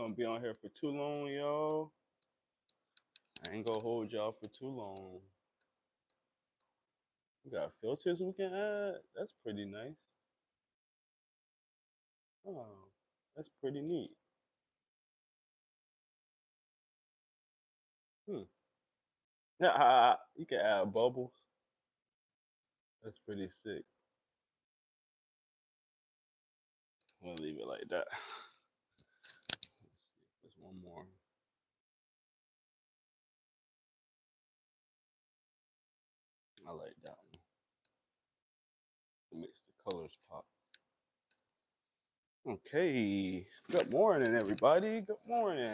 gonna be on here for too long, y'all. I ain't gonna hold y'all for too long. We got filters we can add. That's pretty nice. Oh, that's pretty neat. Hmm. Yeah, you can add bubbles. That's pretty sick. I'm gonna leave it like that. There's one more. I like that one. It makes the colors pop. Okay. Good morning, everybody. Good morning.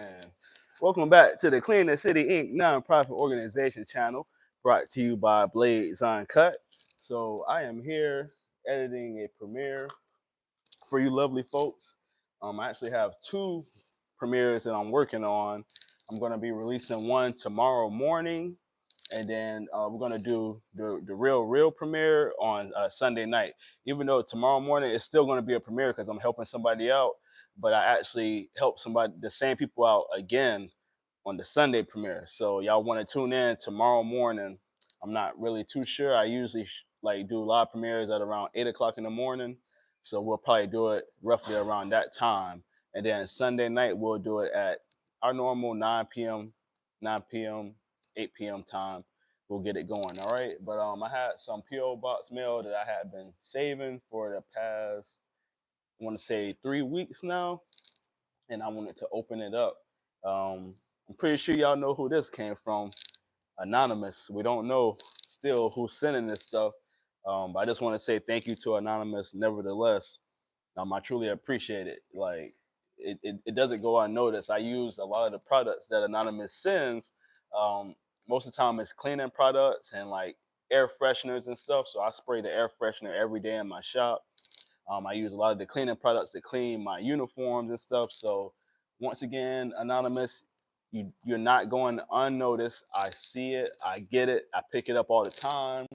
Welcome back to the Clean the City Inc. nonprofit organization channel, brought to you by Blades Uncut. So I am here editing a premiere for you lovely folks. I actually have two premieres that I'm working on. I'm going to be releasing one tomorrow morning, and then we're gonna do the real premiere on Sunday night. Even though tomorrow morning is still gonna be a premiere because I'm helping somebody out, but I actually help somebody, the same people out again on the Sunday premiere. So y'all want to tune in tomorrow morning. I'm not really too sure. I usually like do live premieres at around 8 o'clock in the morning, so we'll probably do it roughly around that time. And then Sunday night we'll do it at our normal 9 p.m., 9 p.m., 8 p.m. time. We'll get it going. All right. But I had some PO box mail that I had been saving for the past, I want to say 3 weeks now, and I wanted to open it up. I'm pretty sure y'all know who this came from. Anonymous. We don't know still who's sending this stuff, but I just want to say thank you to Anonymous. Nevertheless, I truly appreciate it. Like it doesn't go unnoticed. I use a lot of the products that Anonymous sends. Most of the time, it's cleaning products and like air fresheners and stuff. So I spray the air freshener every day in my shop. I use a lot of the cleaning products to clean my uniforms and stuff. So once again, Anonymous, you're not going unnoticed. I see it. I get it. I pick it up all the time.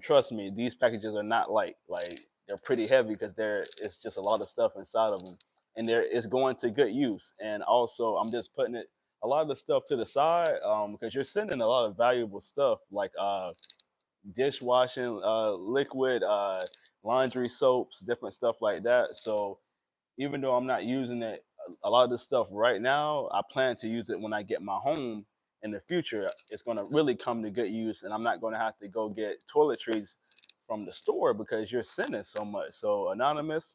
Trust me, these packages are not light. Like they're pretty heavy because it's just a lot of stuff inside of them, and it's going to good use. And also, I'm just putting it a lot of the stuff to the side because you're sending a lot of valuable stuff like dishwashing liquid, laundry soaps, different stuff like that. So even though I'm not using it, a lot of this stuff right now, I plan to use it when I get my home in the future. It's going to really come to good use, and I'm not going to have to go get toiletries from the store because you're sending so much. So, Anonymous,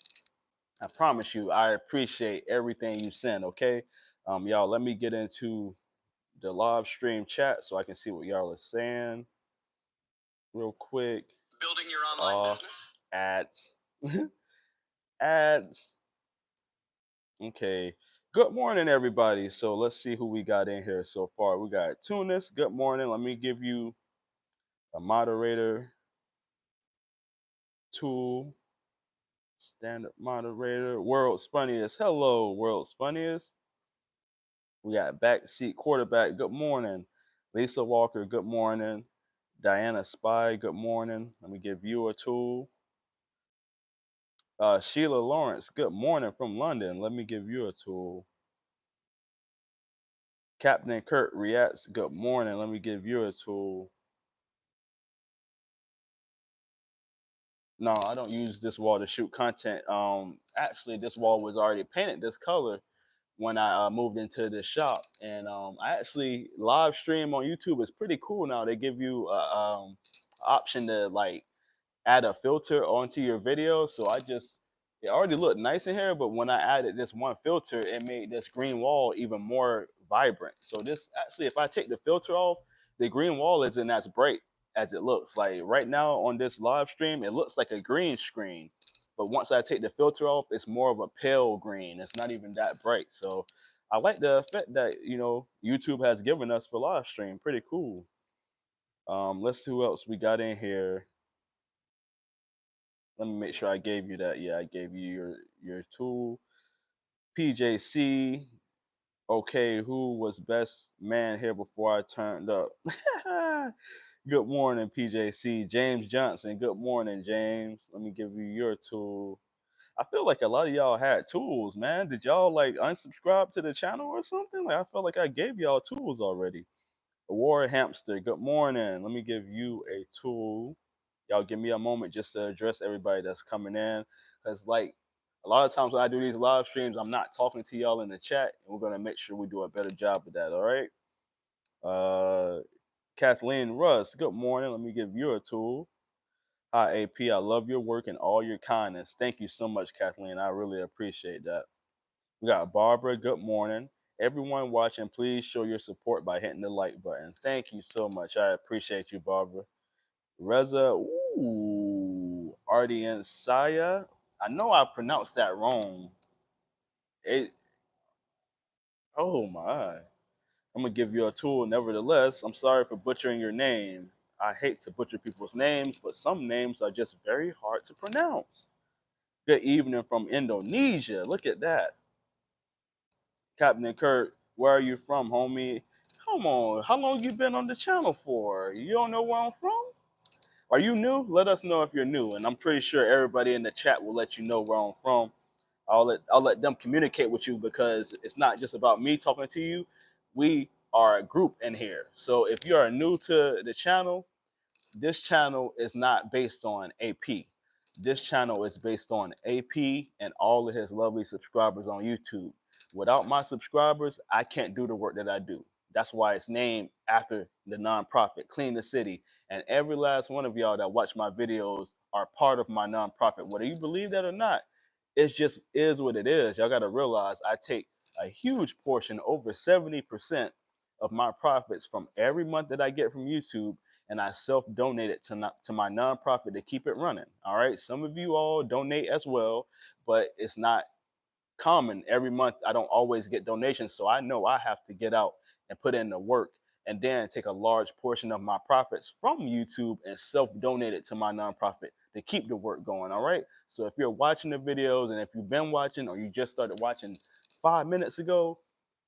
I promise you, I appreciate everything you send, okay? Y'all, let me get into the live stream chat so I can see what y'all are saying real quick. Building your online business? Ads. Ads. Okay. Good morning, everybody. So let's see who we got in here so far. We got Tunis. Good morning. Let me give you a moderator tool. Standard moderator. World's funniest. Hello, world's funniest. We got backseat quarterback. Good morning. Lisa Walker. Good morning. Diana Spy. Good morning. Let me give you a tool. Sheila Lawrence. Good morning from London. Let me give you a tool. Captain Kurt reacts. Good morning. Let me give you a tool. No, I don't use this wall to shoot content. Actually, this wall was already painted this color when I moved into the shop, and I actually live stream on YouTube. It's pretty cool now. They give you a option to like add a filter onto your video. So it already looked nice in here, but when I added this one filter, it made this green wall even more vibrant. So this actually, if I take the filter off, the green wall isn't as bright as it looks. Like right now on this live stream, it looks like a green screen. But once I take the filter off, it's more of a pale green. It's not even that bright. So I like the effect that YouTube has given us for live stream. Pretty cool. Let's see who else we got in here. Let me make sure I gave you that. Yeah, I gave you your tool. PJC. Okay, who was best man here before I turned up? Good morning, PJC. James Johnson. Good morning, James. Let me give you your tool. I feel like a lot of y'all had tools, man. Did y'all like unsubscribe to the channel or something? Like I felt like I gave y'all tools already. War Hamster, good morning. Let me give you a tool. Y'all give me a moment just to address everybody that's coming in. Cause like a lot of times when I do these live streams, I'm not talking to y'all in the chat, and we're gonna make sure we do a better job of that. All right. Uh, Kathleen Russ, good morning. Let me give you a tool. Hi AP, I love your work and all your kindness. Thank you so much, Kathleen. I really appreciate that. We got Barbara, good morning. Everyone watching, please show your support by hitting the like button. Thank you so much. I appreciate you, Barbara. Reza, ooh, Ardian Saya. I know I pronounced that wrong. It, oh my. I'm gonna give you a tool. Nevertheless, I'm sorry for butchering your name. I hate to butcher people's names, but some names are just very hard to pronounce. Good evening from Indonesia. Look at that. Captain Kurt, where are you from, homie? Come on, how long you been on the channel for? You don't know where I'm from? Are you new? Let us know if you're new, and I'm pretty sure everybody in the chat will let you know where I'm from. I'll let them communicate with you because it's not just about me talking to you. We are a group in here. So if you are new to the channel, this channel is not based on AP. This channel is based on AP and all of his lovely subscribers on YouTube. Without my subscribers, I can't do the work that I do. That's why it's named after the nonprofit, Clean the City. And every last one of y'all that watch my videos are part of my nonprofit. Whether you believe that or not, it just is what it is. Y'all got to realize I take a huge portion, over 70% of my profits from every month that I get from YouTube, and I self-donate it to my nonprofit to keep it running. All right. Some of you all donate as well, but it's not common. Every month I don't always get donations, so I know I have to get out and put in the work and then take a large portion of my profits from YouTube and self-donate it to my nonprofit to keep the work going. All right. So if you're watching the videos and if you've been watching or you just started watching 5 minutes ago,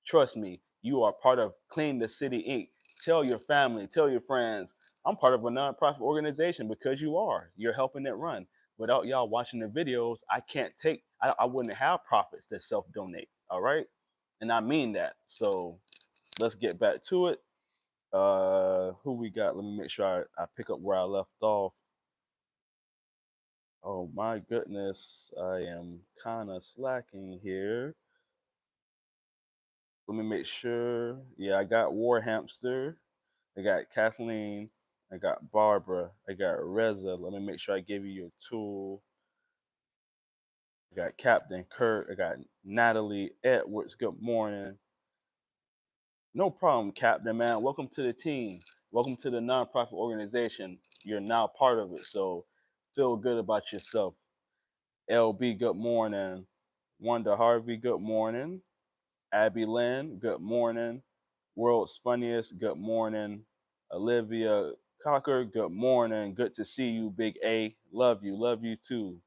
trust me, you are part of Clean the City Inc. Tell your family, tell your friends. I'm part of a nonprofit organization because you are. You're helping it run. Without y'all watching the videos, I can't take, I wouldn't have profits to self donate. All right. And I mean that. So let's get back to it. Who we got? Let me make sure I pick up where I left off. Oh my goodness. I am kind of slacking here. Let me make sure. Yeah, I got War Hamster. I got Kathleen. I got Barbara. I got Reza. Let me make sure I give you your tool. I got Captain Kurt. I got Natalie Edwards. Good morning. No problem, Captain, man. Welcome to the team. Welcome to the nonprofit organization. You're now part of it, so feel good about yourself. LB, good morning. Wanda Harvey, good morning. Abby Lynn, good morning. World's Funniest, good morning. Olivia Cocker, good morning. Good to see you, Big A. Love you too.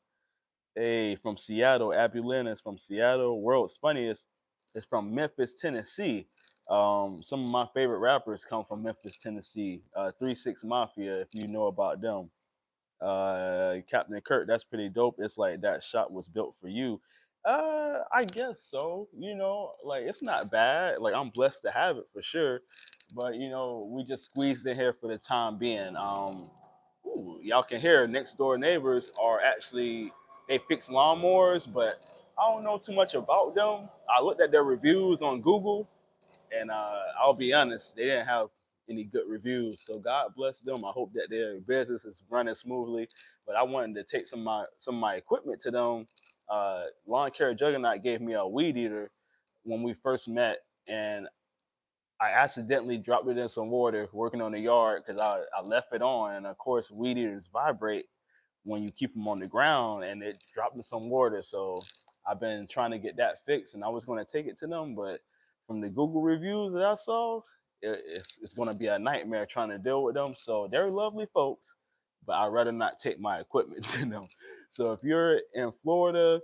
Hey, from Seattle, Abby Lynn is from Seattle. World's Funniest is from Memphis, Tennessee. Some of my favorite rappers come from Memphis, Tennessee. 3 6 Mafia, if you know about them. Captain Kirk, that's pretty dope. It's like that shot was built for you. I guess so. You know, like it's not bad. Like I'm blessed to have it for sure. But you know, we just squeezed in here for the time being. Ooh, y'all can hear next door neighbors are actually they fix lawnmowers, but I don't know too much about them. I looked at their reviews on Google, and I'll be honest, they didn't have any good reviews. So God bless them. I hope that their business is running smoothly. But I wanted to take some of my equipment to them. Lawn Care Juggernaut gave me a weed eater when we first met, and I accidentally dropped it in some water working on the yard because I left it on. And of course, weed eaters vibrate when you keep them on the ground, and it dropped in some water. So I've been trying to get that fixed, and I was going to take it to them, but from the Google reviews that I saw, it's going to be a nightmare trying to deal with them. So they're lovely folks, but I'd rather not take my equipment to them. So if you're in Florida,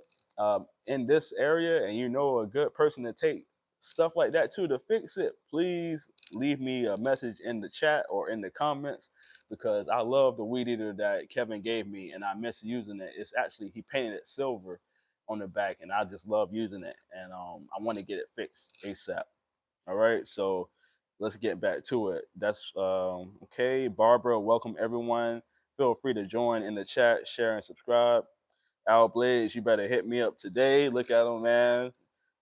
in this area, and you know a good person to take stuff like that to fix it, please leave me a message in the chat or in the comments because I love the weed eater that Kevin gave me and I miss using it. It's actually, he painted it silver on the back, and I just love using it, and I want to get it fixed ASAP. All right, so let's get back to it. That's okay. Barbara, welcome everyone. Feel free to join in the chat, share, and subscribe. Al Blades, you better hit me up today. Look at him, man.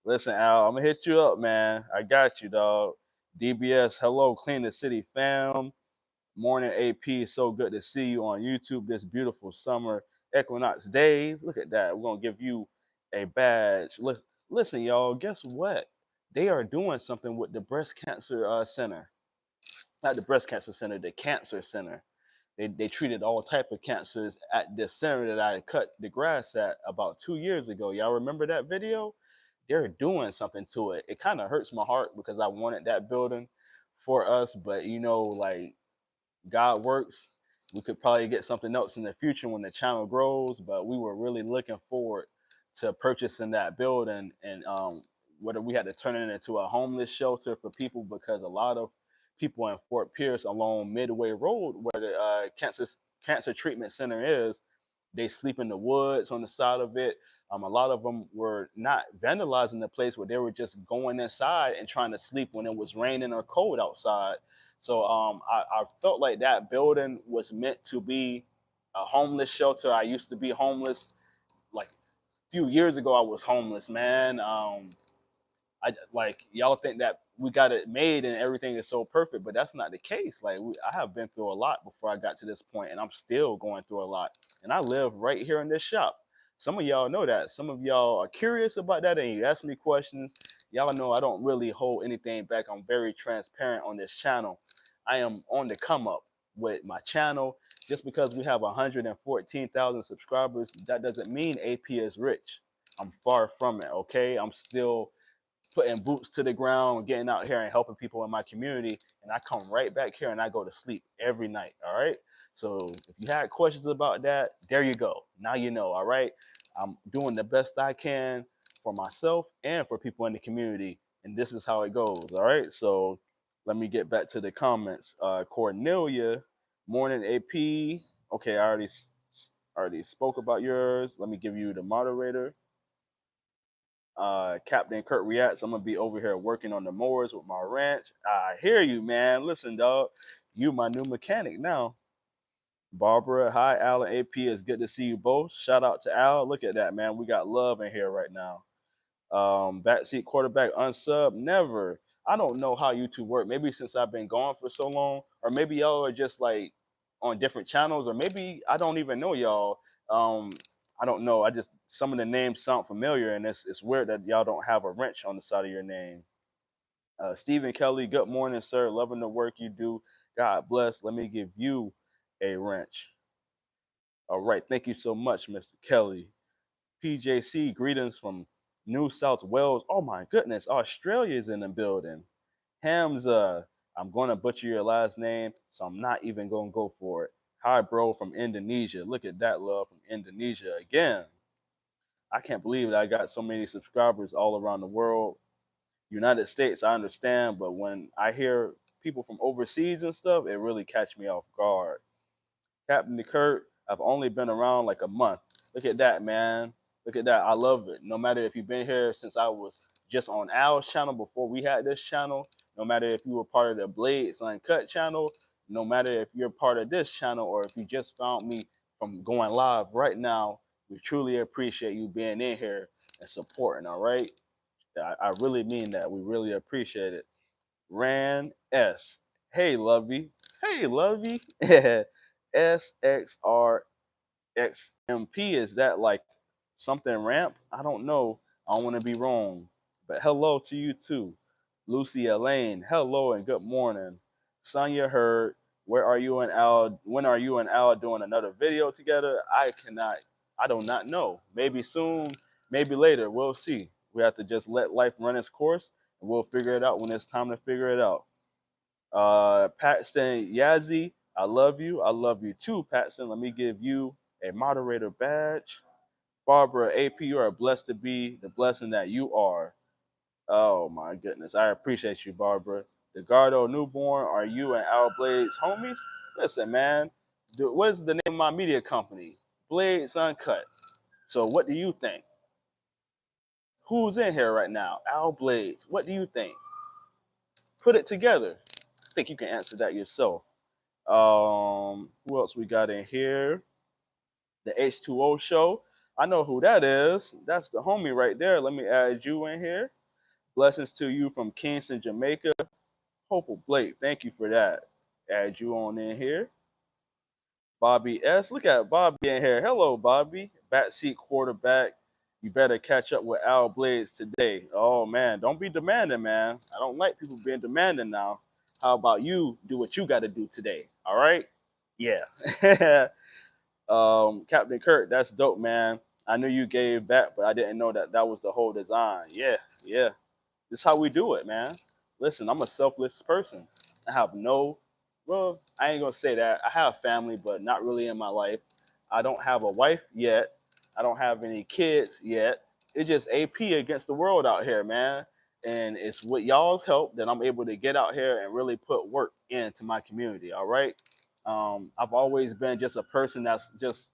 Listen, Al, I'm gonna hit you up, man. I got you, dog. DBS, hello, Clean the City fam. Morning AP, so good to see you on YouTube this beautiful summer equinox day. Look at that. We're gonna give you a badge. Listen, y'all, guess what? They are doing something with the breast cancer center. Not the breast cancer center, the cancer center. They treated all type of cancers at this center that I cut the grass at about 2 years ago. Y'all remember that video? They're doing something to it. It kind of hurts my heart because I wanted that building for us, but like God works. We could probably get something else in the future when the channel grows, but we were really looking forward to purchasing that building, and whether we had to turn it into a homeless shelter for people, because a lot of people in Fort Pierce along Midway Road, where the cancer treatment center is, they sleep in the woods on the side of it. A lot of them were not vandalizing the place, but they were just going inside and trying to sleep when it was raining or cold outside. So I felt like that building was meant to be a homeless shelter. I used to be homeless. Like a few years ago, I was homeless, man. I like y'all think that we got it made and everything is so perfect, but that's not the case. I have been through a lot before I got to this point, and I'm still going through a lot. And I live right here in this shop. Some of y'all know that. Some of y'all are curious about that, and you ask me questions. Y'all know I don't really hold anything back. I'm very transparent on this channel. I am on the come up with my channel. Just because we have 114,000 subscribers, that doesn't mean AP is rich. I'm far from it. Okay, I'm still putting boots to the ground, getting out here and helping people in my community. And I come right back here and I go to sleep every night. All right. So if you had questions about that, there you go. Now you know. All right. I'm doing the best I can for myself and for people in the community. And this is how it goes. All right. So let me get back to the comments. Cornelia, morning AP. Okay, I already spoke about yours. Let me give you the moderator. Captain Kurt reacts. I'm gonna be over here working on the mowers with my ranch. I hear you, man. Listen, dog, you my new mechanic now. Barbara, hi, Al and AP. It's good to see you both. Shout out to Al. Look at that, man. We got love in here right now. Backseat quarterback unsub, never. I don't know how YouTube work. Maybe since I've been gone for so long, or maybe y'all are just like on different channels, or maybe I don't even know y'all. Um, I don't know. I just some of the names sound familiar, and it's weird that y'all don't have a wrench on the side of your name. Stephen Kelly, good morning, sir. Loving the work you do. God bless. Let me give you a wrench. All right. Thank you so much, Mr. Kelly. PJC, greetings from New South Wales. Oh my goodness, Australia is in the building. Hamza, I'm going to butcher your last name, so I'm not even going to go for it. Hi, bro, from Indonesia. Look at that love from Indonesia again. I can't believe that I got so many subscribers all around the world. United States, I understand, but when I hear people from overseas and stuff, it really catch me off guard. Captain Kurt, I've only been around like a month. Look at that, man. Look at that. I love it. No matter if you've been here since I was just on Al's channel before we had this channel, no matter if you were part of the Blades Uncut channel, no matter if you're part of this channel or if you just found me from going live right now, we truly appreciate you being in here and supporting, all right? I really mean that. We really appreciate it. Ran S. Hey, Lovey. Hey, Lovey. SXRXMP. Is that like something ramp? I don't know. I don't want to be wrong. But hello to you too. Lucy Elaine. Hello and good morning. Sonia Hurd. Where are you and Al? When are you and Al doing another video together? I do not know. Maybe soon, maybe later. We'll see. We have to just let life run its course, and we'll figure it out when it's time to figure it out. Paxton Yazzie, I love you. I love you too, Paxton. Let me give you a moderator badge. Barbara AP, you are blessed to be the blessing that you are. Oh my goodness. I appreciate you, Barbara. DeGardo Newborn, are you and Al Blades homies? Listen, man. What is the name of my media company? Blades Uncut. So what do you think? Who's in here right now? Al Blades. What do you think? Put it together. I think you can answer that yourself. Who else we got in here? The H2O show. I know who that is. That's the homie right there. Let me add you in here. Blessings to you from Kingston, Jamaica. Hopeful Blake, thank you for that. Add you on in here. Bobby S. Look at Bobby in here. Hello, Bobby. Backseat quarterback. You better catch up with Al Blades today. Oh man, don't be demanding, man. I don't like people being demanding now. How about you do what you got to do today? All right? Yeah. Captain Kirk, that's dope, man. I knew you gave back, but I didn't know that that was the whole design. Yeah, yeah. This is how we do it, man. Listen, I'm a selfless person. I have no, well, I ain't gonna say that. I have family, but not really in my life. I don't have a wife yet. I don't have any kids yet. It's just AP against the world out here, man. And it's with y'all's help that I'm able to get out here and really put work into my community. All right. I've always been just a person that's just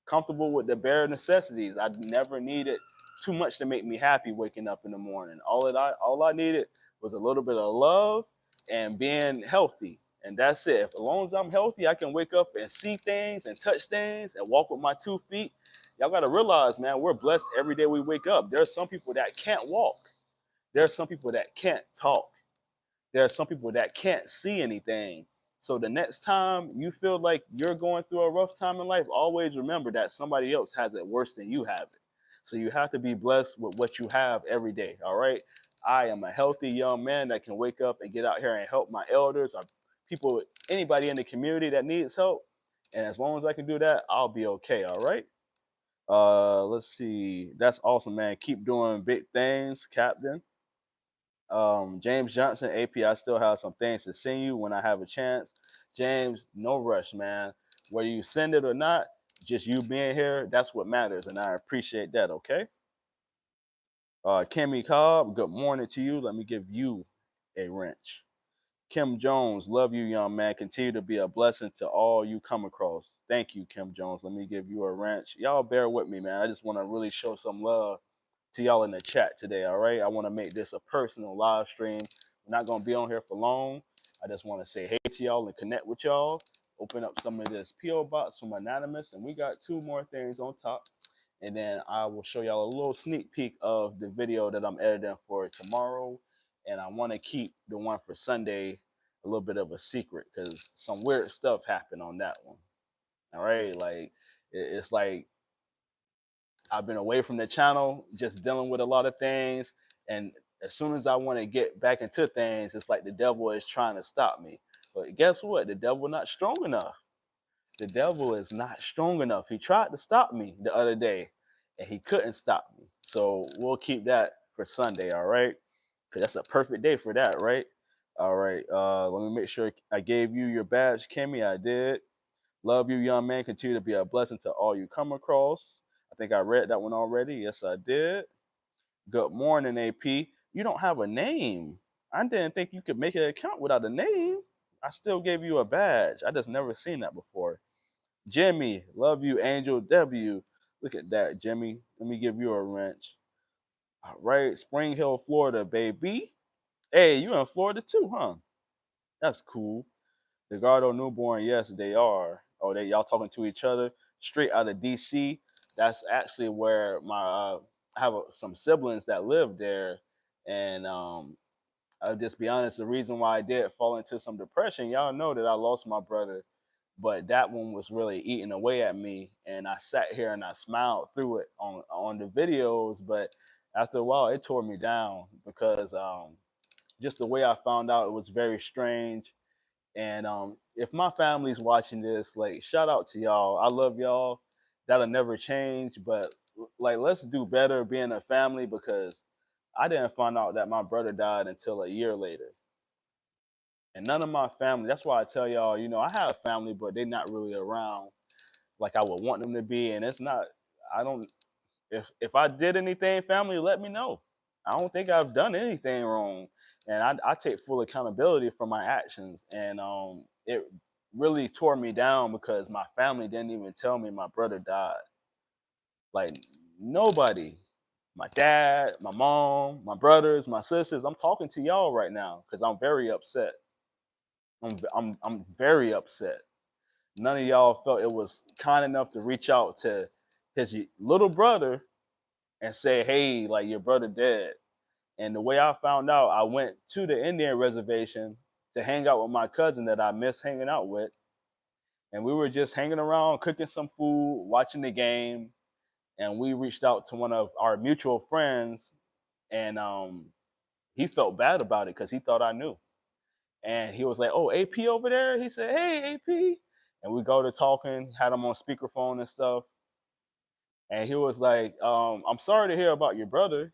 comfortable with the bare necessities. I never needed too much to make me happy waking up in the morning. All I needed was a little bit of love and being healthy. And that's it. As long as I'm healthy, I can wake up and see things and touch things and walk with my 2 feet. Y'all gotta realize, man, we're blessed every day we wake up. There's some people that can't walk. There's some people that can't talk. There are some people that can't see anything. So the next time you feel like you're going through a rough time in life, always remember that somebody else has it worse than you have it. So you have to be blessed with what you have every day. All right. I am a healthy young man that can wake up and get out here and help my elders or people, anybody in the community that needs help. And as long as I can do that, I'll be okay. All right. Let's see. That's awesome, man. Keep doing big things, Captain. James Johnson, AP, I still have some things to send you when I have a chance. James, no rush, man. Whether you send it or not, just you being here, that's what matters, and I appreciate that, okay? Kimmy Cobb, good morning to you. Let me give you a wrench. Kim Jones, love you, young man. Continue to be a blessing to all you come across. Thank you, Kim Jones. Let me give you a wrench. Y'all bear with me, man. I just want to really show some love to y'all in the chat today, all right? I want to make this a personal live stream. We're not going to be on here for long. I just want to say hey to y'all and connect with y'all. Open up some of this P.O. box from Anonymous, and we got two more things on top. And then I will show y'all a little sneak peek of the video that I'm editing for tomorrow. And I want to keep the one for Sunday a little bit of a secret because some weird stuff happened on that one. All right, like it's like I've been away from the channel, just dealing with a lot of things. And as soon as I want to get back into things, it's like the devil is trying to stop me. But guess what? The devil not strong enough. The devil is not strong enough. He tried to stop me the other day, and he couldn't stop me. So we'll keep that for Sunday, all right? Because that's a perfect day for that, right? All right. Let me make sure I gave you your badge, Kimmy. I did. Love you, young man. Continue to be a blessing to all you come across. I think I read that one already. Yes, I did. Good morning, AP. You don't have a name. I didn't think you could make an account without a name. I still gave you a badge. I just never seen that before. Jimmy, love you, Angel W. Look at that, Jimmy. Let me give you a wrench. All right, Spring Hill, Florida, baby. Hey, you in Florida too, huh? That's cool. The Gardo newborn, yes, they are. Oh, they y'all talking to each other straight out of DC. That's actually where my I have some siblings that live there, and I'll just be honest. The reason why I did fall into some depression, y'all know that I lost my brother, but that one was really eating away at me, and I sat here and I smiled through it on the videos, but after a while, it tore me down because just the way I found out, it was very strange. And if my family's watching this, like shout out to y'all. I love y'all. That'll never change. But like let's do better being a family because I didn't find out that my brother died until a year later. And none of my family, that's why I tell y'all, I have family, but they're not really around like I would want them to be. And it's not, I don't, if I did anything, family, let me know. I don't think I've done anything wrong, and I take full accountability for my actions. And it really tore me down because my family didn't even tell me my brother died. Like nobody. my dad, my mom, my brothers, my sisters. I'm talking to y'all right now because I'm very upset. I'm very upset. None of y'all felt it was kind enough to reach out to his little brother and say, "Hey, like your brother dead." And the way I found out, I went to the Indian reservation to hang out with my cousin that I miss hanging out with, and we were just hanging around, cooking some food, watching the game, and we reached out to one of our mutual friends, and he felt bad about it because he thought I knew. And he was like, "Oh, AP over there." He said, "Hey, AP," and we go to talking, had him on speakerphone and stuff. And he was like, "I'm sorry to hear about your brother."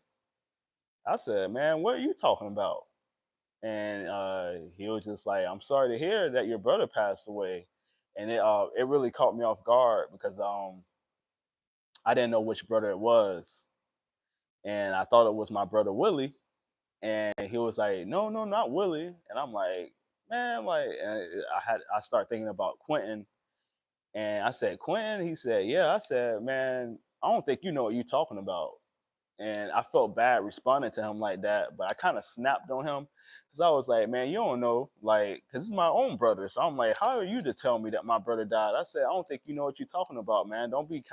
I said, "Man, what are you talking about?" And he was just like, "I'm sorry to hear that your brother passed away." And it really caught me off guard because I didn't know which brother it was, and I thought it was my brother Willie. And he was like, "No, no, not Willie." And I'm like, "Man, like," and I start thinking about Quentin, and I said, "Quentin?" He said, "Yeah." I said, "Man, I don't think you know what you're talking about." And I felt bad responding to him like that, but I kind of snapped on him because I was like, "Man, you don't know, like, because it's my own brother." So I'm like, "How are you to tell me that my brother died?" I said, "I don't think you know what you're talking about, man. Don't be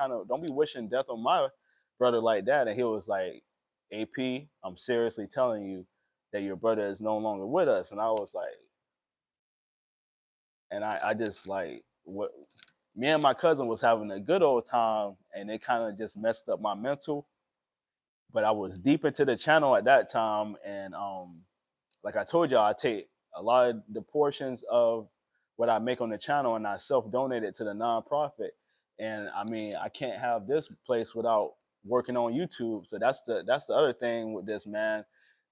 wishing death on my brother like that." And he was like, "AP, I'm seriously telling you that your brother is no longer with us." And I was like, and I just like what me and my cousin was having a good old time, and it kind of just messed up my mental. But I was deep into the channel at that time, and like I told y'all, I take a lot of the portions of what I make on the channel and I self donate it to the nonprofit. And I mean, I can't have this place without working on YouTube. So that's the other thing with this, man.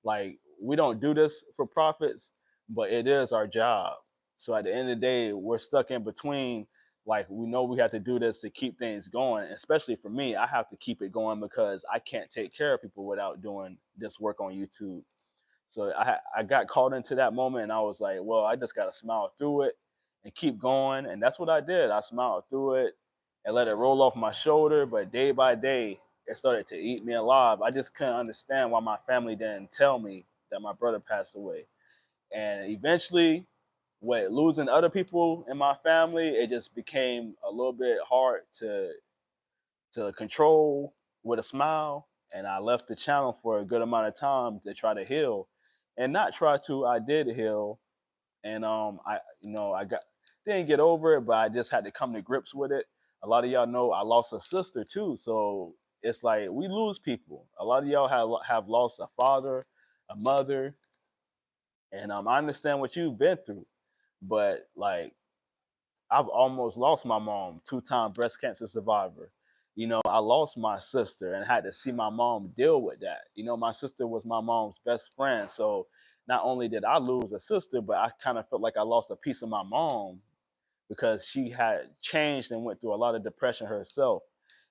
Like we don't do this for profits, but it is our job. So at the end of the day, we're stuck in between. Like we know we have to do this to keep things going. Especially for me, I have to keep it going because I can't take care of people without doing this work on YouTube. So I got caught into that moment and I was like, well, I just gotta smile through it and keep going. And that's what I did. I smiled through it and let it roll off my shoulder. But day by day, it started to eat me alive. I just couldn't understand why my family didn't tell me that my brother passed away. And eventually, with losing other people in my family, it just became a little bit hard to control with a smile. And I left the channel for a good amount of time to try to heal, and not try to. I did heal, and I I got didn't get over it, but I just had to come to grips with it. A lot of y'all know I lost a sister too, so it's like we lose people. A lot of y'all have lost a father, a mother, and I understand what you've been through, but like I've almost lost my mom, two-time breast cancer survivor. I lost my sister and had to see my mom deal with that. My sister was my mom's best friend. So not only did I lose a sister, but I kind of felt like I lost a piece of my mom because she had changed and went through a lot of depression herself.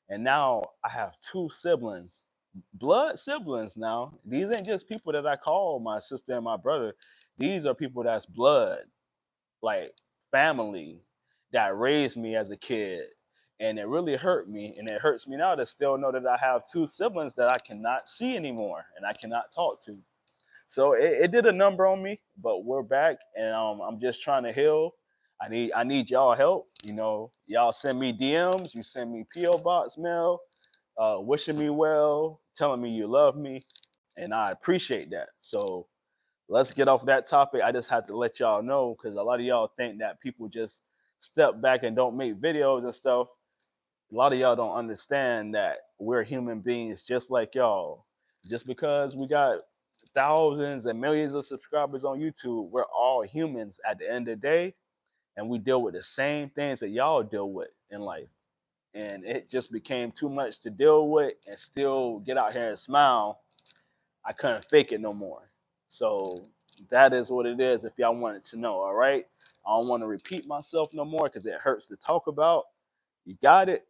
And now I have two siblings, blood siblings now. These ain't just people that I call my sister and my brother. These are people that's blood, like family that raised me as a kid. And it really hurt me. And it hurts me now to still know that I have two siblings that I cannot see anymore and I cannot talk to. So it did a number on me, but we're back and I'm just trying to heal. I need y'all help. Y'all send me DMs, you send me PO box mail, wishing me well, telling me you love me, and I appreciate that. So let's get off that topic. I just had to let y'all know because a lot of y'all think that people just step back and don't make videos and stuff. A lot of y'all don't understand that we're human beings just like y'all. Just because we got thousands and millions of subscribers on YouTube, we're all humans at the end of the day, and we deal with the same things that y'all deal with in life. And it just became too much to deal with and still get out here and smile. I couldn't fake it no more. So that is what it is if y'all wanted to know, all right? I don't want to repeat myself no more because it hurts to talk about. You got it.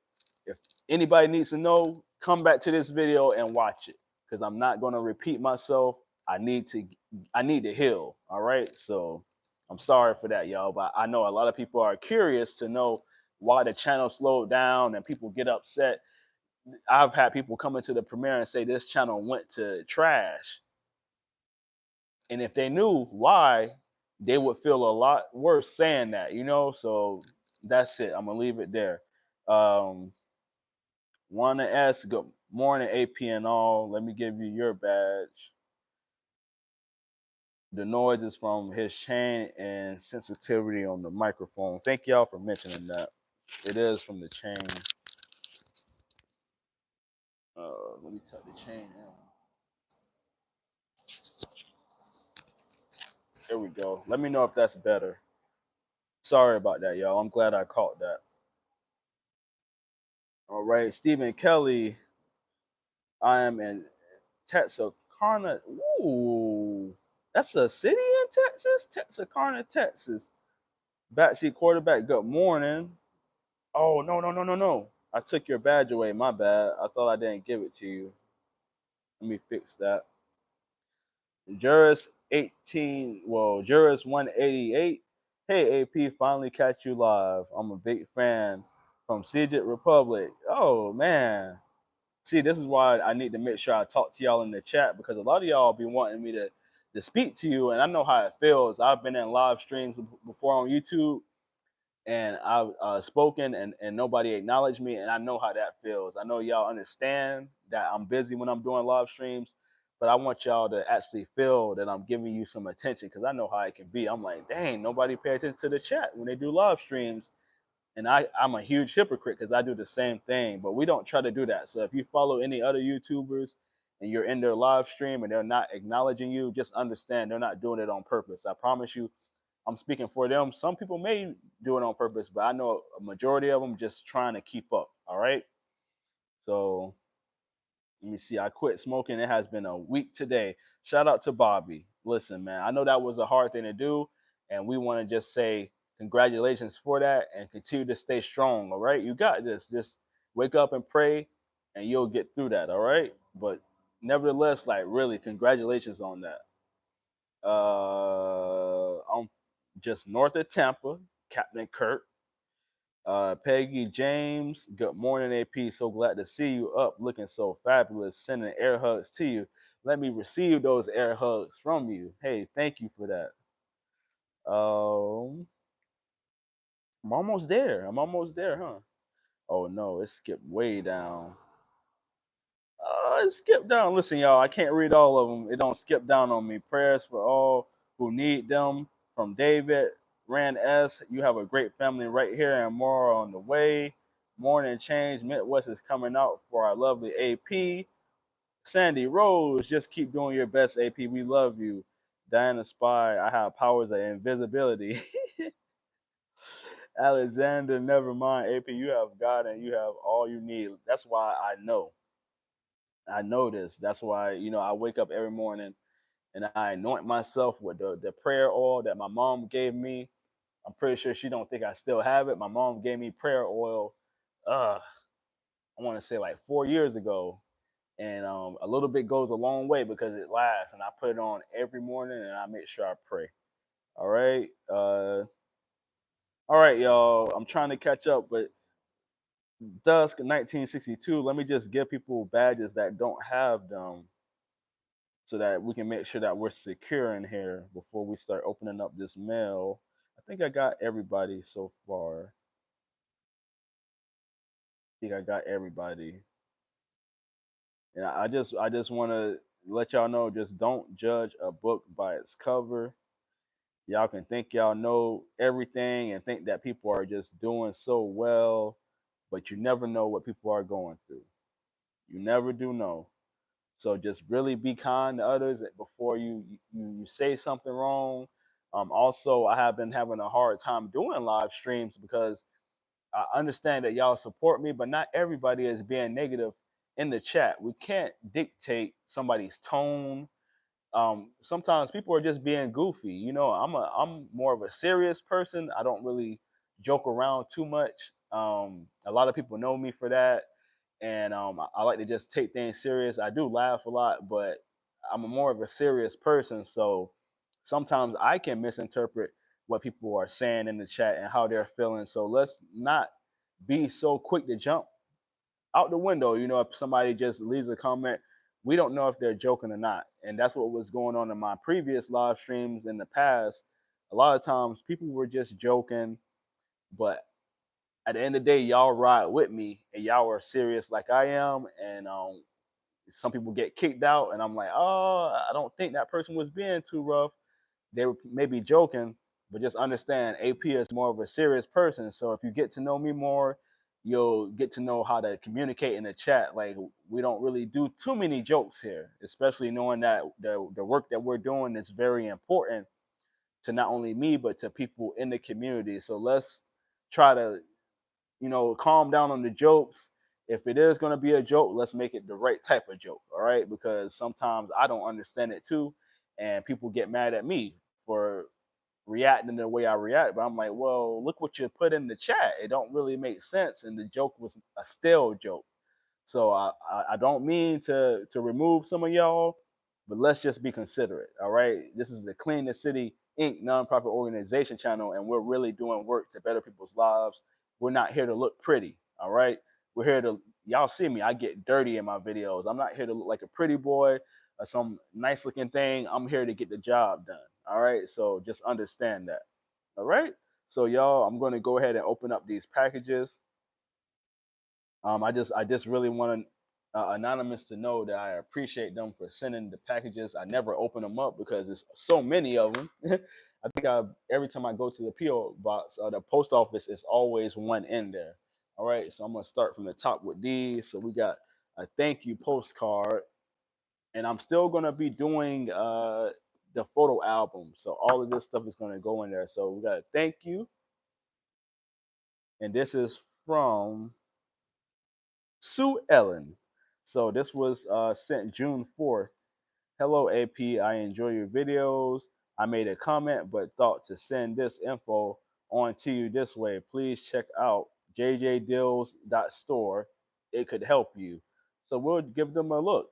If anybody needs to know, come back to this video and watch it because I'm not going to repeat myself. I need to I need to heal, all right? So I'm sorry for that, y'all, but I know a lot of people are curious to know why the channel slowed down and people get upset. I've had people come into the premiere and say this channel went to trash, and if they knew why, they would feel a lot worse saying that, you know. So that's it. I'm gonna leave it there. Um, Wanna ask good morning, AP and all. Let me give you your badge. The noise is from his chain and sensitivity on the microphone. Thank y'all for mentioning that. It is from the chain. Let me tuck the chain in. There we go. Let me know if that's better. Sorry about that, y'all. I'm glad I caught that. All right, Stephen Kelly. I am in Texarkana. Ooh, that's a city in Texas. Texarkana, Texas. Backseat quarterback. Good morning. Oh no no no no no! I took your badge away. My bad. I thought I didn't give it to you. Let me fix that. Juris 18. Well, Juris 188. Hey AP, finally catch you live. I'm a big fan from Egypt Republic. Oh man. See, this is why I need to make sure I talk to y'all in the chat because a lot of y'all be wanting me to speak to you, and I know how it feels. I've been in live streams before on YouTube, and I've spoken, and nobody acknowledged me, and I know how that feels. I know y'all understand that I'm busy when I'm doing live streams, but I want y'all to actually feel that I'm giving you some attention because I know how it can be. I'm like, dang, nobody pay attention to the chat when they do live streams, and I'm a huge hypocrite because I do the same thing, but we don't try to do that. So if you follow any other YouTubers and you're in their live stream and they're not acknowledging you, just understand they're not doing it on purpose. I promise you, I'm speaking for them. Some people may do it on purpose, but I know a majority of them just trying to keep up. All right. So let me see. I quit smoking. It has been a week today. Shout out to Bobby. Listen, man, I know that was a hard thing to do, and we want to just say congratulations for that and continue to stay strong. All right, you got this. Just wake up and pray, and you'll get through that. All right, but nevertheless, like really, congratulations on that. I'm just north of Tampa, Captain Kurt. Peggy James, good morning, AP. So glad to see you up, looking so fabulous. Sending air hugs to you. Let me receive those air hugs from you. Hey, thank you for that. Um, I'm almost there. I'm almost there, huh? Oh no, it skipped way down. It skipped down. Listen, y'all, I can't read all of them. It don't skip down on me. Prayers for all who need them. From David, Rand S. You have a great family right here and more on the way. Morning Change Midwest is coming out for our lovely AP. Sandy Rose, just keep doing your best, AP. We love you. Diana Spy, I have powers of invisibility. Alexander, never mind, AP. You have God and you have all you need. That's why I know. I know this. That's why, I wake up every morning and I anoint myself with the prayer oil that my mom gave me. I'm pretty sure she don't think I still have it. My mom gave me prayer oil, I want to say like 4 years ago. And a little bit goes a long way because it lasts. And I put it on every morning and I make sure I pray. All right. All right, y'all. I'm trying to catch up, but Dusk 1962. Let me just give people badges that don't have them so that we can make sure that we're secure in here before we start opening up this mail. I think I got everybody so far. I think I got everybody. And I just want to let y'all know, just don't judge a book by its cover. Y'all can think y'all know everything and think that people are just doing so well, but you never know what people are going through. You never do know. So just really be kind to others before you say something wrong. Also, I have been having a hard time doing live streams because I understand that y'all support me, but not everybody is being negative in the chat. We can't dictate somebody's tone. Sometimes people are just being goofy. I'm more of a serious person. I don't really joke around too much. A lot of people know me for that, and I like to just take things serious. I do laugh a lot, but I'm more of a serious person, so sometimes I can misinterpret what people are saying in the chat and how they're feeling. So let's not be so quick to jump out the window. You know, if somebody just leaves a comment, we don't know if they're joking or not. And that's what was going on in my previous live streams in the past. A lot of times people were just joking, but at the end of the day, y'all ride with me and y'all are serious like I am. And some people get kicked out, and I'm like, oh, I don't think that person was being too rough. They were maybe joking, but just understand AP is more of a serious person. So if you get to know me more, you'll get to know how to communicate in the chat. Like we don't really do too many jokes here, especially knowing that the work that we're doing is very important to not only me but to people in the community. So let's try to calm down on the jokes. If it is going to be a joke, let's make it the right type of joke, all right? Because sometimes I don't understand it too, and people get mad at me for reacting the way I react. But I'm like, well, look what you put in the chat. It don't really make sense, and the joke was a stale joke. So I don't mean to remove some of y'all, but let's just be considerate. All right. This is the Clean the City Inc. nonprofit organization channel, and we're really doing work to better people's lives. We're not here to look pretty. All right. We're here to y'all see me. I get dirty in my videos. I'm not here to look like a pretty boy or some nice looking thing. I'm here to get the job done. All right. So just understand that. All right. So y'all, I'm going to go ahead and open up these packages. I just really want anonymous to know that I appreciate them for sending the packages. I never open them up because there's so many of them. I think every time I go to the PO box or the post office, it's always one in there. All right, so I'm gonna start from the top with these. So we got a thank you postcard, and I'm still gonna be doing the photo album. So all of this stuff is gonna go in there. So we got a thank you, and this is from Sue Ellen. So this was sent June 4th. Hello, AP. I enjoy your videos. I made a comment but thought to send this info on to you this way. Please check out jjdeals.store. It could help you. So we'll give them a look.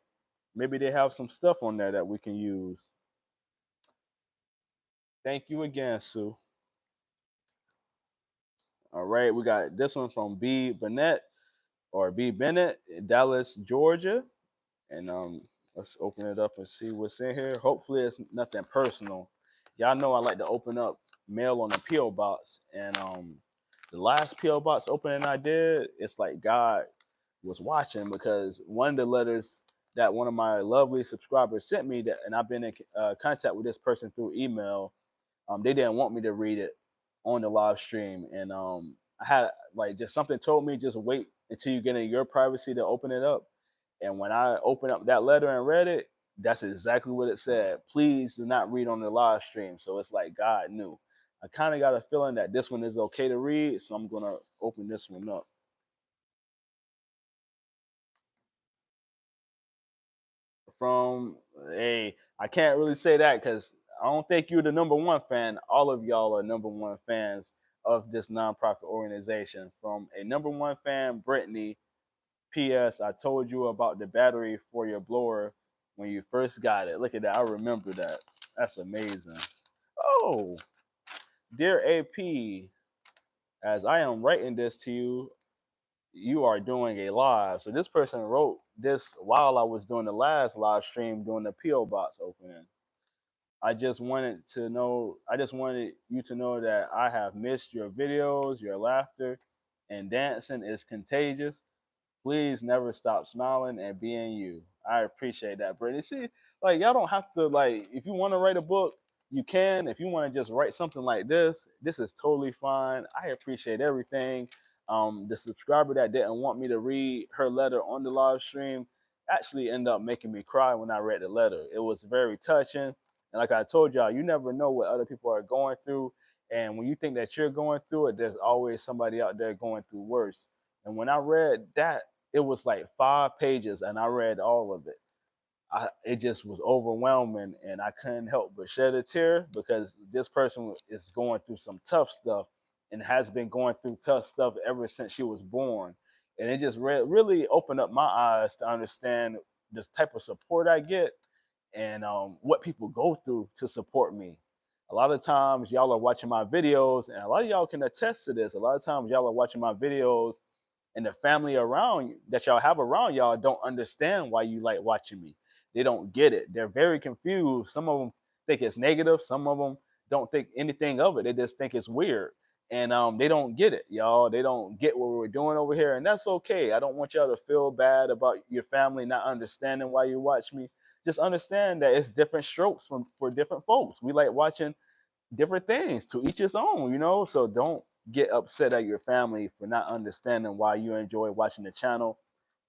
Maybe they have some stuff on there that we can use. Thank you again, Sue. All right, we got this one from B. Bennett or B. Bennett, Dallas, Georgia. And let's open it up and see what's in here. Hopefully it's nothing personal. Y'all know I like to open up mail on the PO box, and the last PO box opening I did, it's like God was watching, because one of the letters that one of my lovely subscribers sent me, that, and I've been in contact with this person through email. They didn't want me to read it on the live stream, and I had like just something told me just wait until you get in your privacy to open it up. And when I opened up that letter and read it, that's exactly what it said. Please do not read on the live stream. So it's like God knew. I kind of got a feeling that this one is okay to read, so I'm gonna open this one up. From I can't really say that because I don't think you're the number one fan. All of y'all are number one fans of this nonprofit organization. From a number one fan, Brittany. P.S. I told you about the battery for your blower when you first got it. Look at that. I remember that. That's amazing. Oh, dear AP, as I am writing this to you, you are doing a live. So this person wrote this while I was doing the last live stream doing the PO box opening. I just wanted you to know that I have missed your videos, your laughter, and dancing is contagious. Please never stop smiling and being you. I appreciate that, Brittany. See, like y'all don't have to like if you want to write a book, you can. If you want to just write something like this is totally fine. I appreciate everything. The subscriber that didn't want me to read her letter on the live stream actually ended up making me cry when I read the letter. It was very touching. And like I told y'all, you never know what other people are going through. And when you think that you're going through it, there's always somebody out there going through worse. And when I read that, it was like 5 pages, and I read all of it. It just was overwhelming, and I couldn't help but shed a tear because this person is going through some tough stuff and has been going through tough stuff ever since she was born. And it just really opened up my eyes to understand this type of support I get and what people go through to support me. A lot of times, y'all are watching my videos, and a lot of y'all can attest to this. A lot of times, y'all are watching my videos and the family around you that y'all have around y'all don't understand why you like watching me. They don't get it. They're very confused. Some of them think it's negative. Some of them don't think anything of it. They just think it's weird, and they don't get it, y'all. They don't get what we're doing over here, and that's okay. I don't want y'all to feel bad about your family not understanding why you watch me. Just understand that it's different strokes from for different folks. We like watching different things, to each his own, So don't get upset at your family for not understanding why you enjoy watching the channel.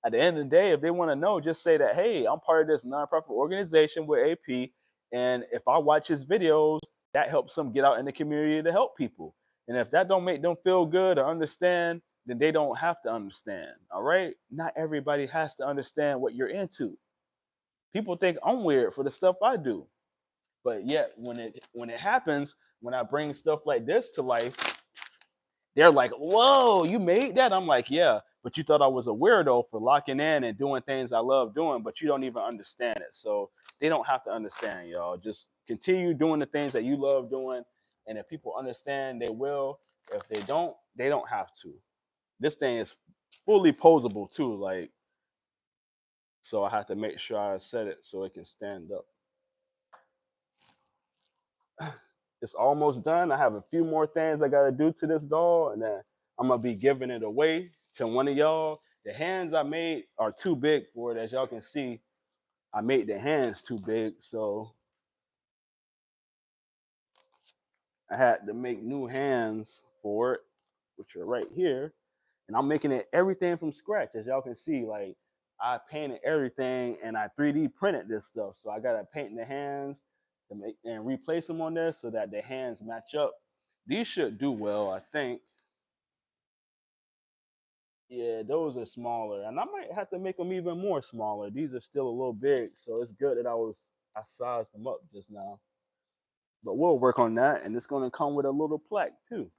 At the end of the day, if they want to know, just say that, hey, I'm part of this nonprofit organization with AP, and if I watch his videos, that helps them get out in the community to help people. And if that don't make them feel good or understand, then they don't have to understand. All right? Not everybody has to understand what you're into. People think I'm weird for the stuff I do. But yet when it happens, when I bring stuff like this to life, they're like, "Whoa, you made that?" I'm like, "Yeah, but you thought I was a weirdo for locking in and doing things I love doing, but you don't even understand it." So they don't have to understand, y'all. Just continue doing the things that you love doing, and if people understand, they will. If they don't have to. This thing is fully posable too, like, so I have to make sure I set it so it can stand up. It's almost done. I have a few more things I gotta do to this doll, and then I'm gonna be giving it away to one of y'all. The hands I made are too big for it, as y'all can see. I made the hands too big, so I had to make new hands for it, which are right here. And I'm making it everything from scratch, as y'all can see. Like, I painted everything and I 3D printed this stuff. So I gotta paint the hands to make and replace them on there so that the hands match up. These should do well, I think. Yeah, those are smaller, and I might have to make them even more smaller. These are still a little big, so it's good that I sized them up just now. But we'll work on that, and it's gonna come with a little plaque too.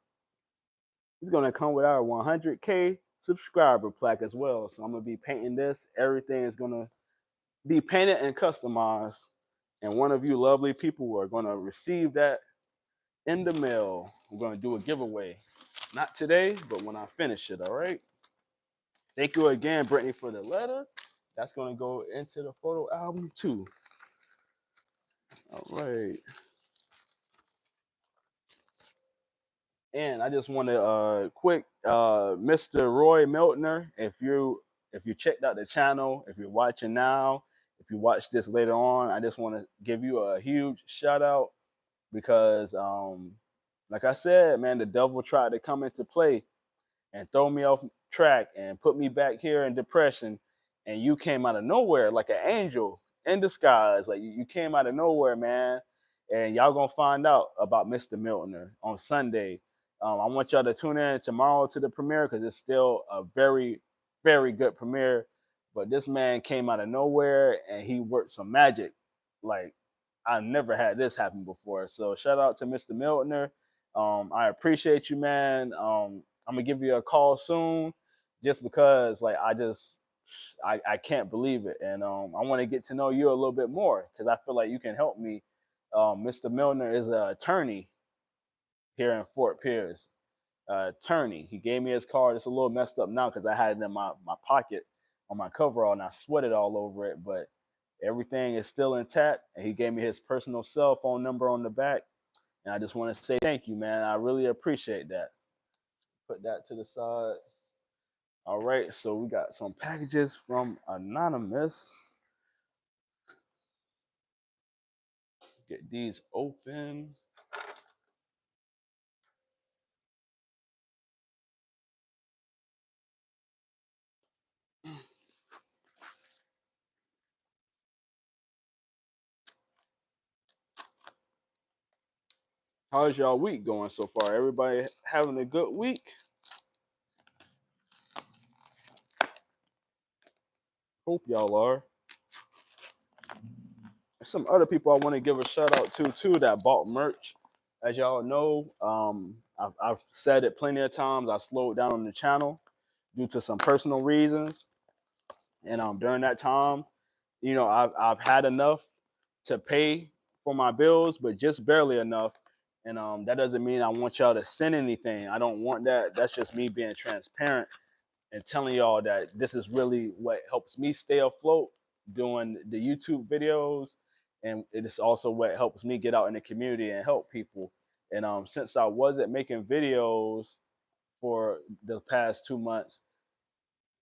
It's gonna come with our 100K subscriber plaque as well. So I'm gonna be painting this. Everything is gonna be painted and customized, and one of you lovely people are gonna receive that in the mail. We're gonna do a giveaway, not today, but when I finish it. All right. Thank you again, Brittany, for the letter. That's gonna go into the photo album too. All right. And I just want to quick, Mr. Roy Miltner, if you checked out the channel, if you're watching now, if you watch this later on, I just want to give you a huge shout out because, like I said, man, the devil tried to come into play and throw me off track and put me back here in depression. And you came out of nowhere like an angel in disguise. Like you came out of nowhere, man. And y'all gonna find out about Mr. Miltner on Sunday. I want y'all to tune in tomorrow to the premiere because it's still a very, very good premiere. But this man came out of nowhere and he worked some magic. Like, I never had this happen before. So shout out to Mr. Miltner. I appreciate you, man. I'm gonna give you a call soon, just because like I can't believe it, and I want to get to know you a little bit more because I feel like you can help me. Mr. Milner is an attorney here in Fort Pierce. Attorney. He gave me his card. It's a little messed up now because I had it in my pocket on my coverall and I sweated all over it, but everything is still intact. And he gave me his personal cell phone number on the back. And I just want to say thank you, man. I really appreciate that. Put that to the side. All right, so we got some packages from Anonymous. Get these open. How's y'all week going so far? Everybody having a good week? Hope y'all are. There's some other people I want to give a shout out to too that bought merch. As y'all know, I've said it plenty of times. I slowed down on the channel due to some personal reasons, and during that time, I've had enough to pay for my bills, but just barely enough. And that doesn't mean I want y'all to send anything. I don't want that. That's just me being transparent. and telling y'all that this is really what helps me stay afloat doing the YouTube videos, and it is also what helps me get out in the community and help people. And since I wasn't making videos for the past 2 months,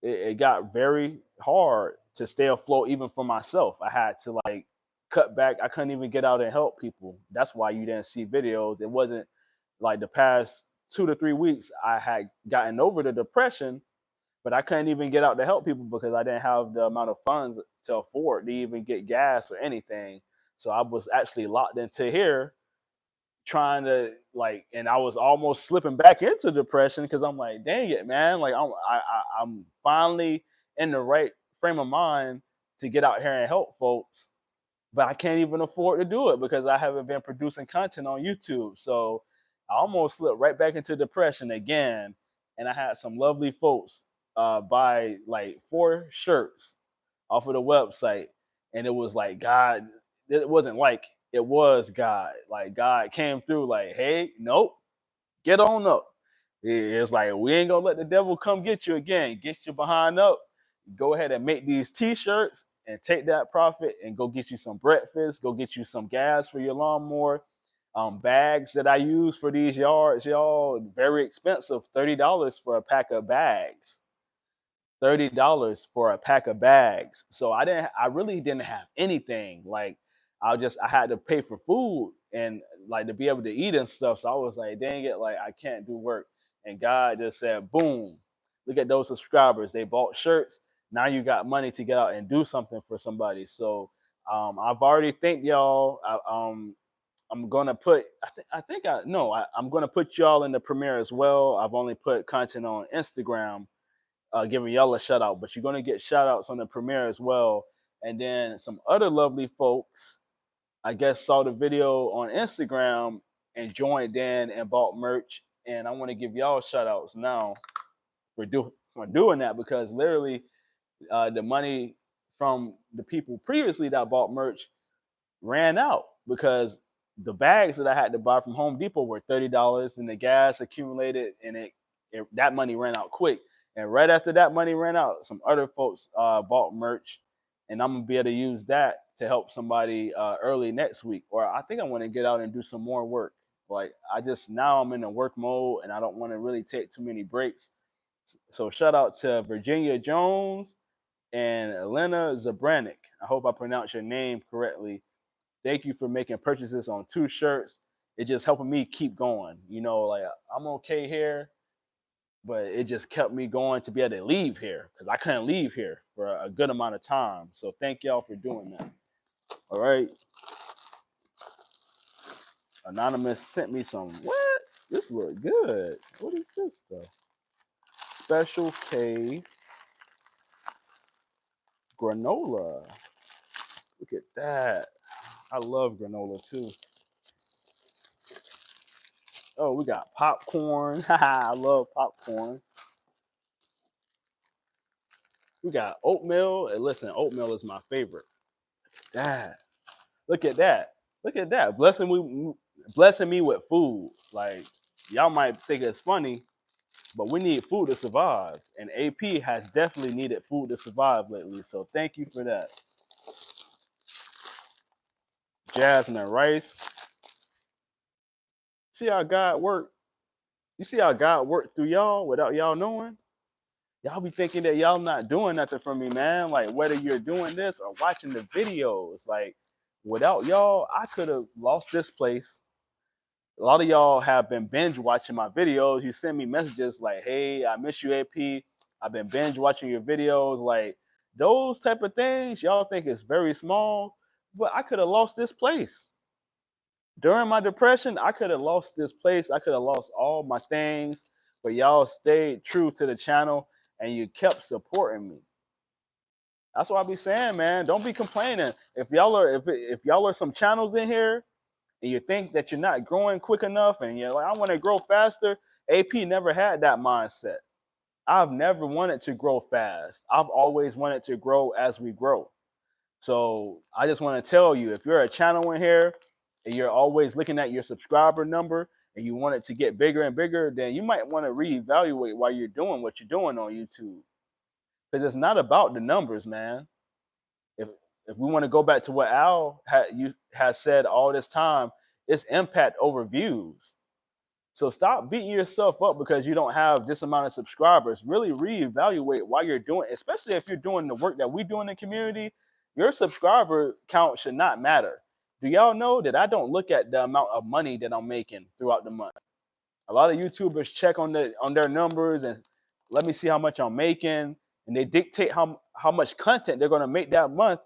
it got very hard to stay afloat even for myself. I had to like cut back. I couldn't even get out and help people. That's why you didn't see videos. It wasn't like the past 2 to 3 weeks I had gotten over the depression, but I couldn't even get out to help people because I didn't have the amount of funds to afford to even get gas or anything. So I was actually locked into here trying to like, and I was almost slipping back into depression because I'm like, dang it, man, like I'm finally in the right frame of mind to get out here and help folks, but I can't even afford to do it because I haven't been producing content on YouTube. So I almost slipped right back into depression again. And I had some lovely folks buy like 4 shirts off of the website. And it was like, God, it wasn't like it was God. Like God came through, like, hey, nope, get on up. It's like we ain't gonna let the devil come get you again. Get your behind up. Go ahead and make these t-shirts and take that profit and go get you some breakfast. Go get you some gas for your lawnmower. Bags that I use for these yards, y'all, very expensive. $30 for a pack of bags. $30 for a pack of bags. So I really didn't have anything. Like I had to pay for food and like to be able to eat and stuff. So I was like, dang it, like I can't do work. And God just said, boom, look at those subscribers. They bought shirts. Now you got money to get out and do something for somebody. So I've already thanked y'all. I'm gonna put. I'm gonna put y'all in the premiere as well. I've only put content on Instagram, giving y'all a shout out, but you're gonna get shout outs on the premiere as well. And then some other lovely folks, I guess, saw the video on Instagram and joined in and bought merch. And I want to give y'all shout outs now for doing that because literally the money from the people previously that bought merch ran out because the bags that I had to buy from Home Depot were $30, and the gas accumulated, and that money ran out quick. And right after that money ran out, some other folks bought merch, and I'm gonna be able to use that to help somebody early next week. Or I think I want to get out and do some more work. Like now I'm in a work mode, and I don't want to really take too many breaks. So shout out to Virginia Jones and Elena Zabranik. I hope I pronounced your name correctly. Thank you for making purchases on 2 shirts. It just helping me keep going. You know, like I'm okay here, but it just kept me going to be able to leave here because I couldn't leave here for a good amount of time. So thank y'all for doing that. All right. Anonymous sent me some. What? This look good. What is this stuff? Special K granola. Look at that. I love granola too. Oh, we got popcorn. I love popcorn. We got oatmeal. And listen, oatmeal is my favorite. Dad, look at that. Look at that. Blessing me with food. Like y'all might think it's funny, but we need food to survive. And AP has definitely needed food to survive lately. So thank you for that. Jasmine rice. See how God worked. You see how God worked through y'all without y'all knowing? Y'all be thinking that y'all not doing nothing for me, man. Like whether you're doing this or watching the videos, like without y'all, I could have lost this place. A lot of y'all have been binge watching my videos. You send me messages like, "Hey, I miss you, AP. I've been binge watching your videos." Like those type of things, y'all think it's very small, but I could have lost this place. During my depression, I could have lost this place. I could have lost all my things, but y'all stayed true to the channel and you kept supporting me. That's what I be saying, man. Don't be complaining. If y'all are some channels in here and you think that you're not growing quick enough and you're like, I want to grow faster, AP never had that mindset. I've never wanted to grow fast. I've always wanted to grow as we grow. So I just want to tell you, if you're a channel in here and you're always looking at your subscriber number and you want it to get bigger and bigger, then you might want to reevaluate why you're doing what you're doing on YouTube. Because it's not about the numbers, man. If if we want to go back to what has said all this time, it's impact over views. So stop beating yourself up because you don't have this amount of subscribers. Really reevaluate why you're doing, especially if you're doing the work that we do in the community. Your subscriber count should not matter. Do y'all know that I don't look at the amount of money that I'm making throughout the month? A lot of YouTubers check on their numbers and let me see how much I'm making, and they dictate how much content they're going to make that month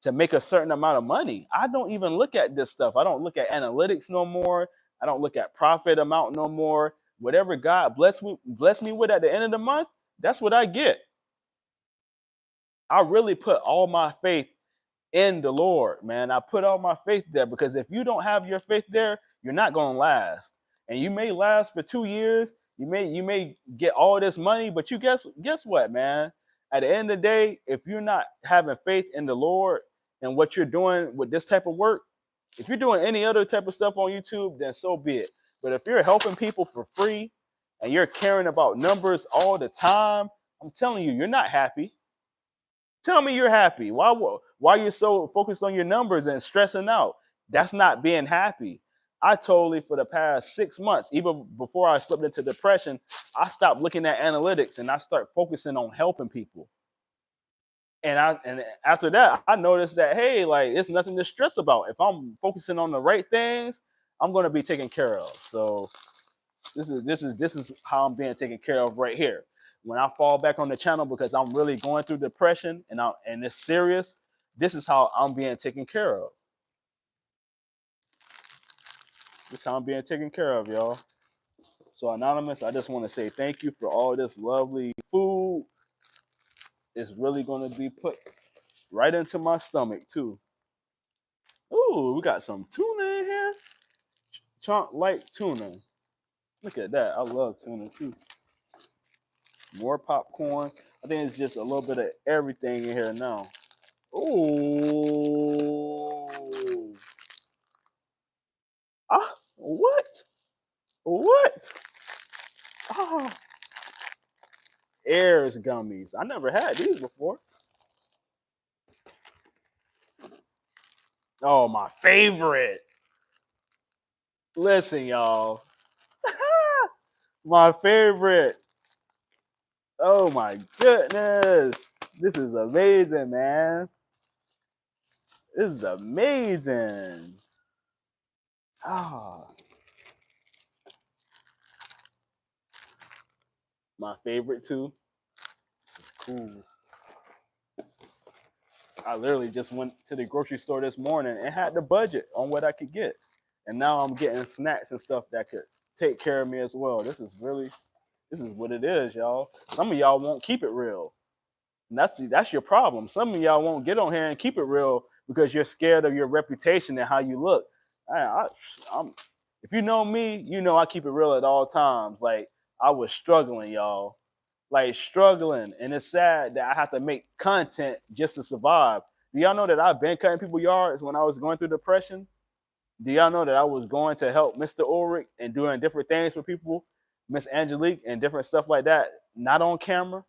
to make a certain amount of money. I don't even look at this stuff. I don't look at analytics no more. I don't look at profit amount no more. Whatever God bless me with at the end of the month, that's what I get. I really put all my faith in the Lord, man. I put all my faith there because if you don't have your faith there, you're not going to last. And you may last for 2 years. You may get all this money, but you guess what, man? At the end of the day, if you're not having faith in the Lord and what you're doing with this type of work, if you're doing any other type of stuff on YouTube, then so be it. But if you're helping people for free and you're caring about numbers all the time, I'm telling you, you're not happy. Tell me you're happy. Why you're so focused on your numbers and stressing out? That's not being happy. I totally, for the past 6 months, even before I slipped into depression, I stopped looking at analytics and I start focusing on helping people. And after that, I noticed that hey, like it's nothing to stress about. If I'm focusing on the right things, I'm gonna be taken care of. So this is how I'm being taken care of right here. When I fall back on the channel because I'm really going through depression and it's serious, this is how I'm being taken care of. This is how I'm being taken care of, y'all. So Anonymous, I just want to say thank you for all this lovely food. It's really going to be put right into my stomach too. Ooh, we got some tuna in here. Chunk like tuna. Look at that. I love tuna too. More popcorn. I think it's just a little bit of everything in here now. Ooh. Ah, what? What? Ah, Airs gummies. I never had these before. Oh, my favorite. Listen, y'all. My favorite. Oh my goodness. This is amazing, man. This is amazing. Ah, my favorite too. This is cool. I literally just went to the grocery store this morning and had the budget on what I could get. And now I'm getting snacks and stuff that could take care of me as well. This is what it is, y'all. Some of y'all won't keep it real. And that's your problem. Some of y'all won't get on here and keep it real because you're scared of your reputation and how you look. I'm if you know me, you know I keep it real at all times. Like I was struggling, y'all. Like struggling. And it's sad that I have to make content just to survive. Do y'all know that I've been cutting people yards when I was going through depression? Do y'all know that I was going to help Mr. Ulrich and doing different things for people, Miss Angelique, and different stuff like that, not on camera?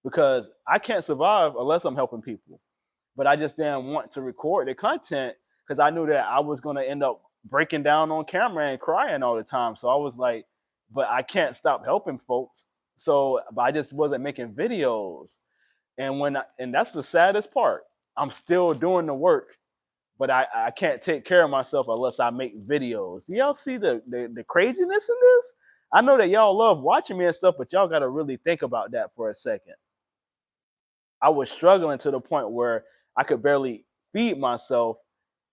Because I can't survive unless I'm helping people. But I just didn't want to record the content because I knew that I was going to end up breaking down on camera and crying all the time. So I was like, but I can't stop helping folks. So but I just wasn't making videos. And that's the saddest part. I'm still doing the work, but I can't take care of myself unless I make videos. Do y'all see the craziness in this? I know that y'all love watching me and stuff, but y'all got to really think about that for a second. I was struggling to the point where I could barely feed myself,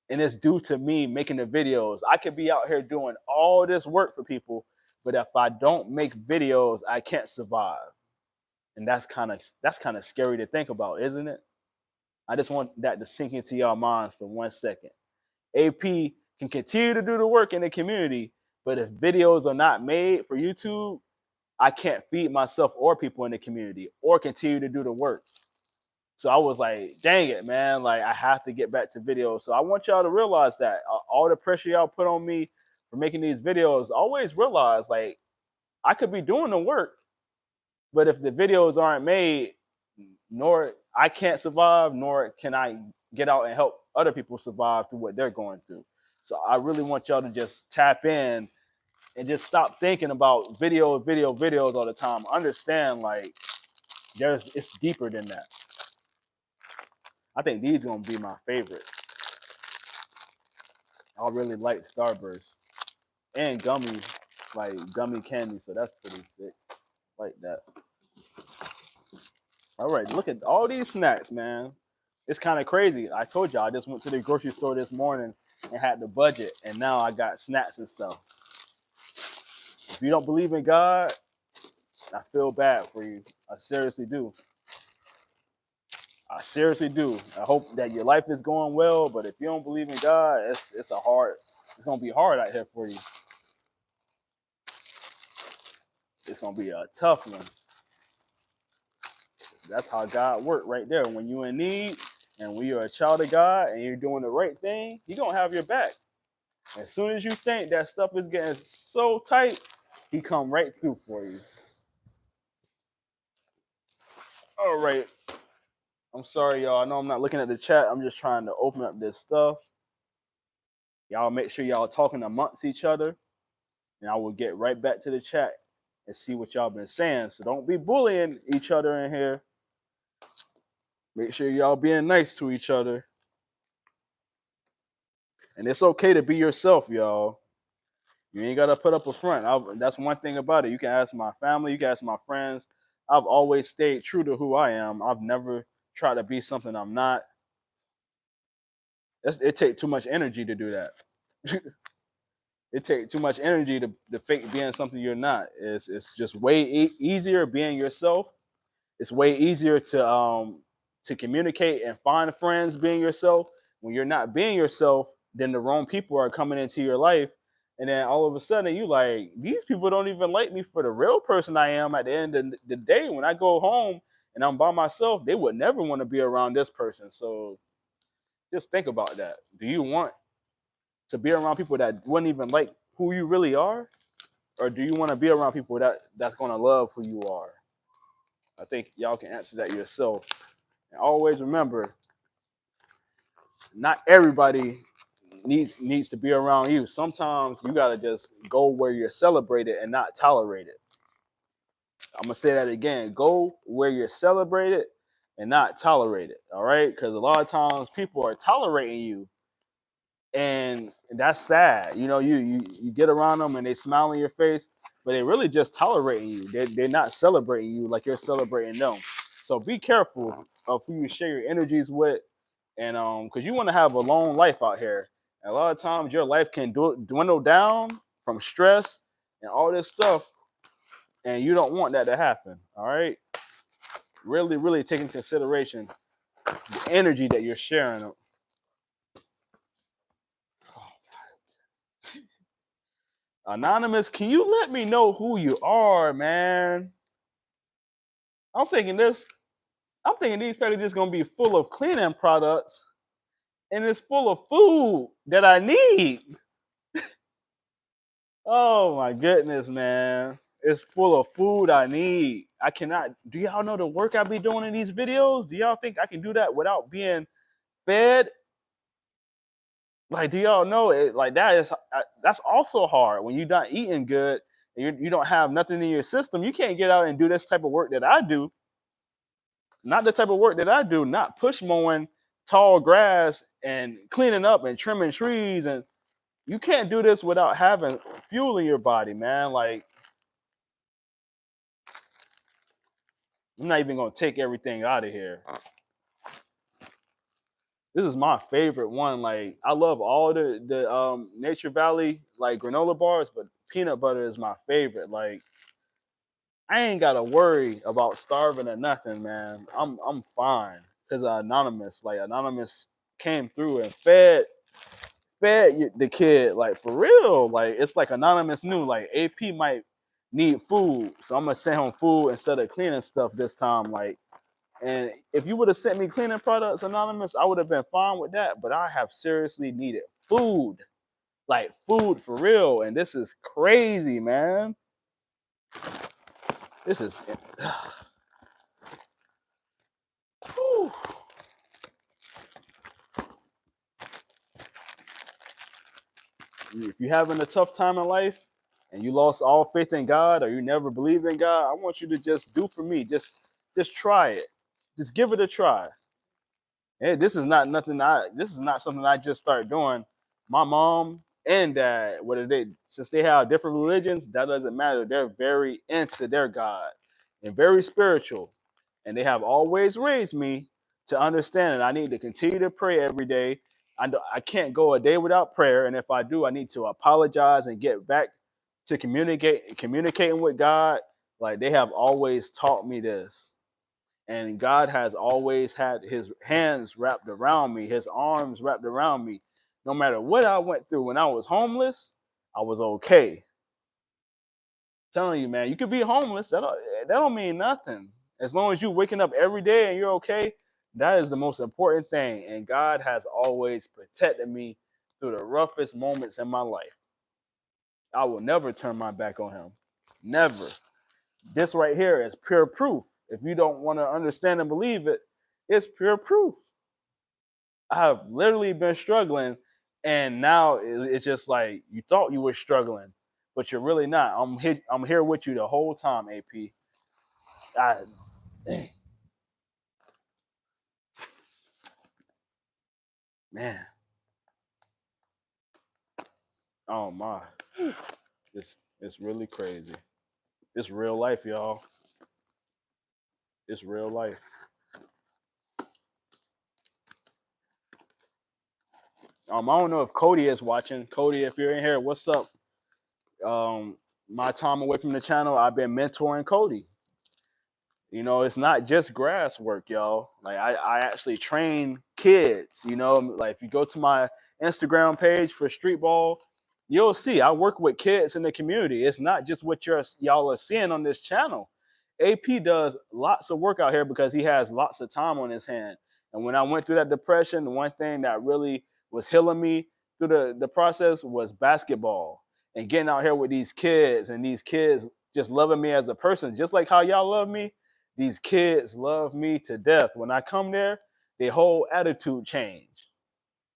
and it's due to me making the videos. I could be out here doing all this work for people, but if I don't make videos, I can't survive. And that's kind of scary to think about, isn't it? I just want that to sink into y'all minds for 1 second. AP can continue to do the work in the community, but if videos are not made for YouTube, I can't feed myself or people in the community or continue to do the work. So I was like, dang it, man. Like, I have to get back to video. So I want y'all to realize that all the pressure y'all put on me for making these videos, always realize like I could be doing the work, but if the videos aren't made, nor I can't survive, nor can I get out and help other people survive through what they're going through. So I really want y'all to just tap in and just stop thinking about videos all the time. Understand like it's deeper than that. I think these gonna be my favorite. I really like Starburst and gummy, like gummy candy. So that's pretty sick. Like that. All right, look at all these snacks, man. It's kind of crazy. I told you I just went to the grocery store this morning and had the budget, and now I got snacks and stuff. If you don't believe in God, I feel bad for you. I seriously do. I seriously do. I hope that your life is going well, but if you don't believe in God, it's gonna be hard out here for you. It's gonna be a tough one. That's how God works right there. When you're in need and when you're a child of God and you're doing the right thing, He gonna have your back. As soon as you think that stuff is getting so tight, He come right through for you. All right. I'm sorry, y'all. I know I'm not looking at the chat. I'm just trying to open up this stuff. Y'all make sure y'all talking amongst each other, and I will get right back to the chat and see what y'all been saying. So don't be bullying each other in here. Make sure y'all being nice to each other. And it's okay to be yourself, y'all. You ain't gotta put up a front. That's one thing about it. You can ask my family, you can ask my friends. I've always stayed true to who I am. I've never tried to be something I'm not. It takes too much energy to do that. It takes too much energy to fake being something you're not. It's just way easier being yourself. It's way easier to communicate and find friends being yourself. When you're not being yourself, then the wrong people are coming into your life, and then all of a sudden you like, these people don't even like me for the real person I am. At the end of the day, when I go home and I'm by myself, they would never want to be around this person. So just think about that. Do you want to be around people that wouldn't even like who you really are, or do you want to be around people that's going to love who you are? I think y'all can answer that yourself. And always remember, not everybody needs to be around you. Sometimes you gotta just go where you're celebrated and not tolerated. I'm gonna say that again. Go where you're celebrated and not tolerated. All right, because a lot of times people are tolerating you, and that's sad. You know, you get around them and they smile in your face, but they really just tolerating you. They're not celebrating you like you're celebrating them. So be careful of who you share your energies with, and because you want to have a long life out here. And a lot of times your life can dwindle down from stress and all this stuff, and you don't want that to happen. All right, really, really take into consideration the energy that you're sharing. Anonymous, can you let me know who you are, man? I'm thinking this. I'm thinking these packages gonna be full of cleaning products, and it's full of food that I need. Oh my goodness, man! It's full of food I need. I cannot. Do y'all know the work I be doing in these videos? Do y'all think I can do that without being fed? Like, do y'all know it? Like that's also hard when you're not eating good and you don't have nothing in your system. You can't get out and do this type of work that I do. Not the type of work that I do. Not push mowing tall grass and cleaning up and trimming trees. And you can't do this without having fuel in your body, man. Like, I'm not even gonna take everything out of here. This is my favorite one. Like, I love all the Nature Valley like granola bars, but peanut butter is my favorite. Like, I ain't gotta worry about starving or nothing, man. I'm fine because Anonymous came through and fed the kid, like, for real. Like, it's like Anonymous knew like AP might need food, so I'm gonna send him food instead of cleaning stuff this time. Like, and if you would have sent me cleaning products, Anonymous, I would have been fine with that. But I have seriously needed food. like food for real. And this is crazy, man. This is whew. If you're having a tough time in life and you lost all faith in God or you never believed in God, I want you to just do for me. Just try it. Just give it a try. Hey, this is not nothing this is not something I just started doing. My mom and dad, whether they since they have different religions, that doesn't matter. They're very into their God and very spiritual. And they have always raised me to understand that I need to continue to pray every day. I can't go a day without prayer. And if I do, I need to apologize and get back to communicating with God. Like they have always taught me this. And God has always had his hands wrapped around me, his arms wrapped around me. No matter what I went through when I was homeless, I was okay. I'm telling you, man, you could be homeless. That don't mean nothing. As long as you're waking up every day and you're okay, that is the most important thing. And God has always protected me through the roughest moments in my life. I will never turn my back on him. Never. This right here is pure proof. If you don't want to understand and believe it, it's pure proof. I have literally been struggling, and now it's just like you thought you were struggling, but you're really not. I'm here with you the whole time, AP. I, man, oh my, it's really crazy. It's real life, y'all. It's real life. I don't know if Cody is watching. Cody, if you're in here, what's up? Um, my time away from the channel, I've been mentoring Cody. It's not just grass work, y'all. Like I actually train kids. Like if you go to my Instagram page for street ball, you'll see I work with kids in the community. It's not just what y'all are seeing on this channel. AP does lots of work out here because he has lots of time on his hand. And when I went through that depression, the one thing that really was healing me through the process was basketball and getting out here with these kids and these kids just loving me as a person, just like how y'all love me. These kids love me to death. When I come there, their whole attitude change,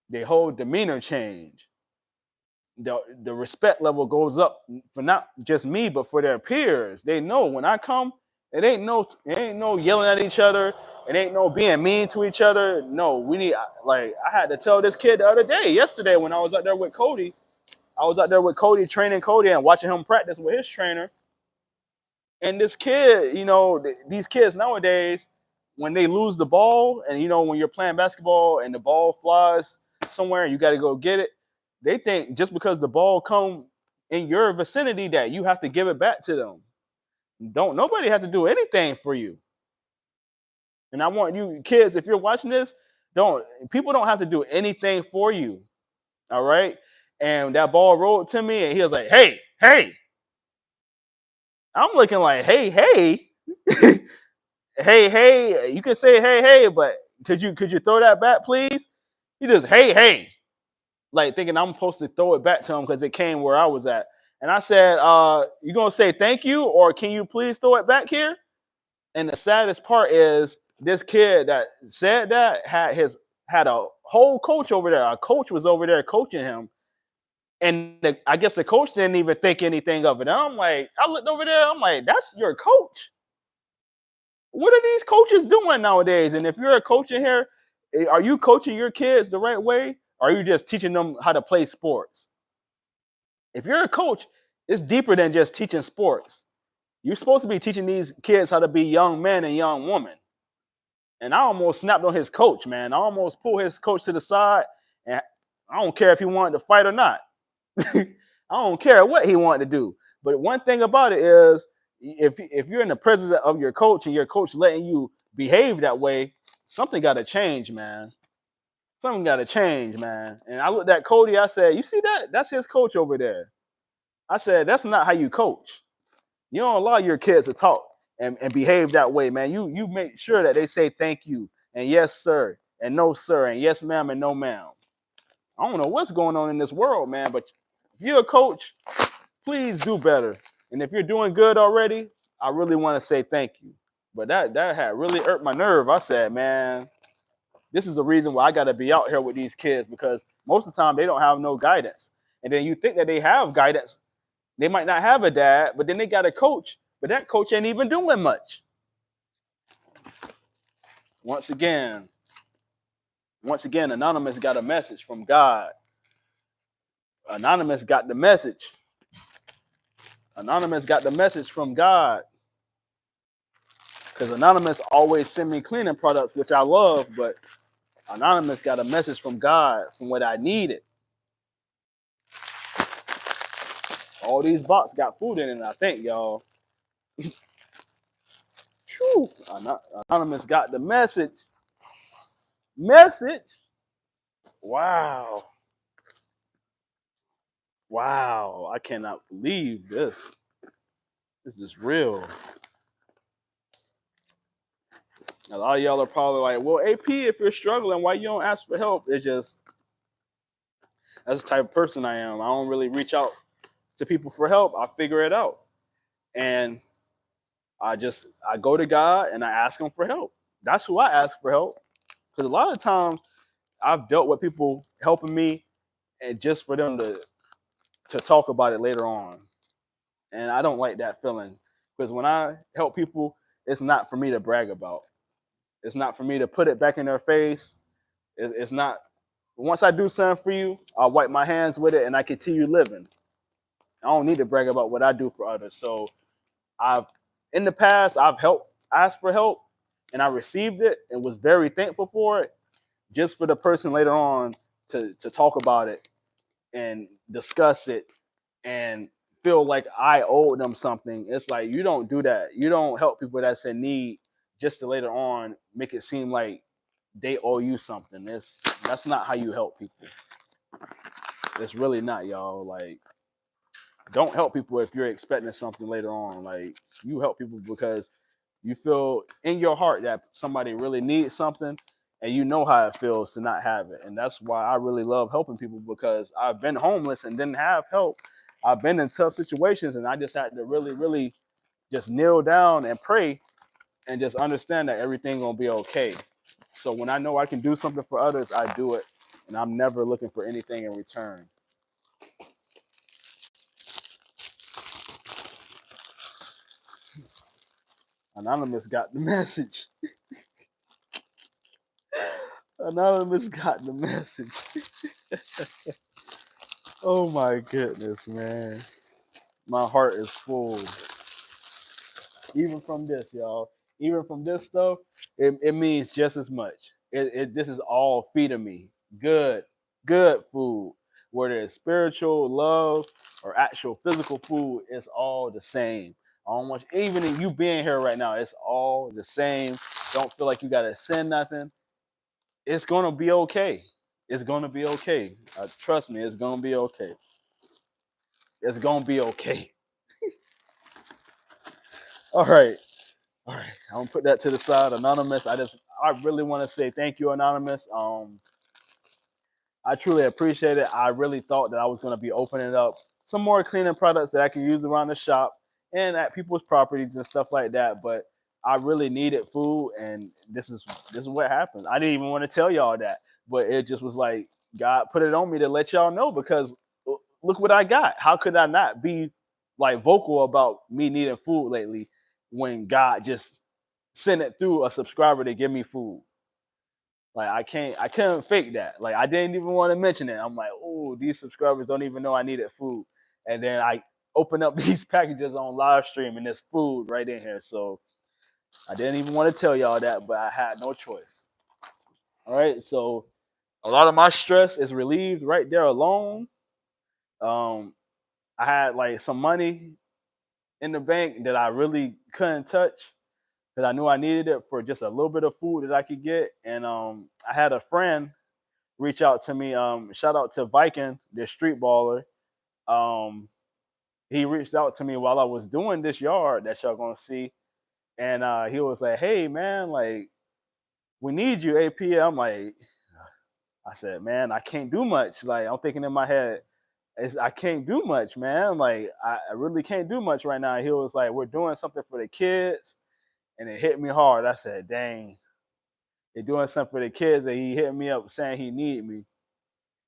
their whole demeanor change. The respect level goes up for not just me, but for their peers. They know when I come, it ain't no yelling at each other. It ain't no being mean to each other. No, we need like I had to tell this kid the other day, yesterday when I was out there with Cody. I was out there with Cody, training Cody and watching him practice with his trainer. And this kid, these kids nowadays, when they lose the ball, and when you're playing basketball and the ball flies somewhere and you got to go get it, they think just because the ball come in your vicinity that you have to give it back to them. Don't nobody have to do anything for you. And I want you kids, if you're watching this, people don't have to do anything for you. All right. And that ball rolled to me, and he was like, "Hey, hey." I'm looking like, "Hey, hey." Hey, hey, you can say hey, hey, but could you throw that back, please? He just hey, hey, like thinking I'm supposed to throw it back to him because it came where I was at. And I said, you gonna say thank you, or can you please throw it back here? And the saddest part is this kid that said that had a whole coach over there. A coach was over there coaching him. And I guess the coach didn't even think anything of it. And I looked over there, I'm like, that's your coach. What are these coaches doing nowadays? And if you're a coach in here, are you coaching your kids the right way? Or are you just teaching them how to play sports? If you're a coach, it's deeper than just teaching sports. You're supposed to be teaching these kids how to be young men and young women. And I almost snapped on his coach, man. I almost pulled his coach to the side, and I don't care if he wanted to fight or not. I don't care what he wanted to do. But one thing about it is, if you're in the presence of your coach and your coach letting you behave that way, something got to change, man. Something got to change, man. And I looked at Cody. I said, "You see that? That's his coach over there." I said, "That's not how you coach. You don't allow your kids to talk and behave that way, man. You make sure that they say thank you and yes, sir, and no, sir, and yes, ma'am, and no, ma'am." I don't know what's going on in this world, man, but If you're a coach, please do better. And if you're doing good already, I really want to say thank you. But that had really hurt my nerve. I said, man, this is the reason why I got to be out here with these kids, because most of the time they don't have no guidance. And then you think that they have guidance. They might not have a dad, but then they got a coach, but that coach ain't even doing much. Once again, Anonymous got a message from God. Anonymous got the message. Anonymous got the message from God. Because Anonymous always send me cleaning products, which I love, but Anonymous got a message from God from what I needed. All these boxes got food in it, I think, y'all. Whew. Anonymous got the message. Message? Wow. Wow. I cannot believe this. This is real. A lot of y'all are probably like, well, AP, if you're struggling, why you don't ask for help? It's just, that's the type of person I am. I don't really reach out to people for help. I figure it out. And I go to God and I ask him for help. That's who I ask for help. Because a lot of times I've dealt with people helping me and just for them to talk about it later on. And I don't like that feeling. Because when I help people, it's not for me to brag about. It's not for me to put it back in their face. It's not. Once I do something for you, I'll wipe my hands with it and I continue living. I don't need to brag about what I do for others. So in the past, I've asked for help, and I received it and was very thankful for it, just for the person later on to talk about it and discuss it and feel like I owe them something. It's like, you don't do that. You don't help people that's in need just to later on make it seem like they owe you something. That's not how you help people. It's really not, y'all. Like, don't help people if you're expecting something later on. Like, you help people because you feel in your heart that somebody really needs something, and you know how it feels to not have it. And that's why I really love helping people, because I've been homeless and didn't have help. I've been in tough situations, and I just had to really, really just kneel down and pray and just understand that everything gonna be okay. So when I know I can do something for others, I do it, and I'm never looking for anything in return. Anonymous got the message. Anonymous got the message. Oh my goodness, man. My heart is full. Even from this, y'all. Even from this stuff, it means just as much. This is all feeding me. Good food. Whether it's spiritual, love, or actual physical food, it's all the same. I don't want even in you being here right now, it's all the same. Don't feel like you gotta send nothing. It's gonna be okay. It's gonna be okay. Trust me, it's gonna be okay. It's gonna be okay. All right. All right. I'm gonna put that to the side. Anonymous. I really want to say thank you, Anonymous. I truly appreciate it. I really thought that I was gonna be opening up some more cleaning products that I can use around the shop and at people's properties and stuff like that. But I really needed food, and this is what happened. I didn't even want to tell y'all that, but it just was like God put it on me to let y'all know, because look what I got. How could I not be like vocal about me needing food lately when God just sent it through a subscriber to give me food? Like, I couldn't fake that. Like, I didn't even want to mention it. I'm like, oh, these subscribers don't even know I needed food. And then I open up these packages on live stream and there's food right in here. So I didn't even want to tell y'all that, but I had no choice. All right. So a lot of my stress is relieved right there alone. Um, I had like some money in the bank that I really couldn't touch because I knew I needed it for just a little bit of food that I could get. And I had a friend reach out to me. Shout out to Viking, the street baller. Um, he reached out to me while I was doing this yard that y'all gonna see, and he was like, "Hey man, like we need you, AP." I'm like, I said, "Man, I can't do much." Like, I'm thinking in my head, I can't do much, man. Like I really can't do much right now. He was like, we're doing something for the kids, and it hit me hard. I said, dang, they're doing something for the kids, and he hit me up saying he need me.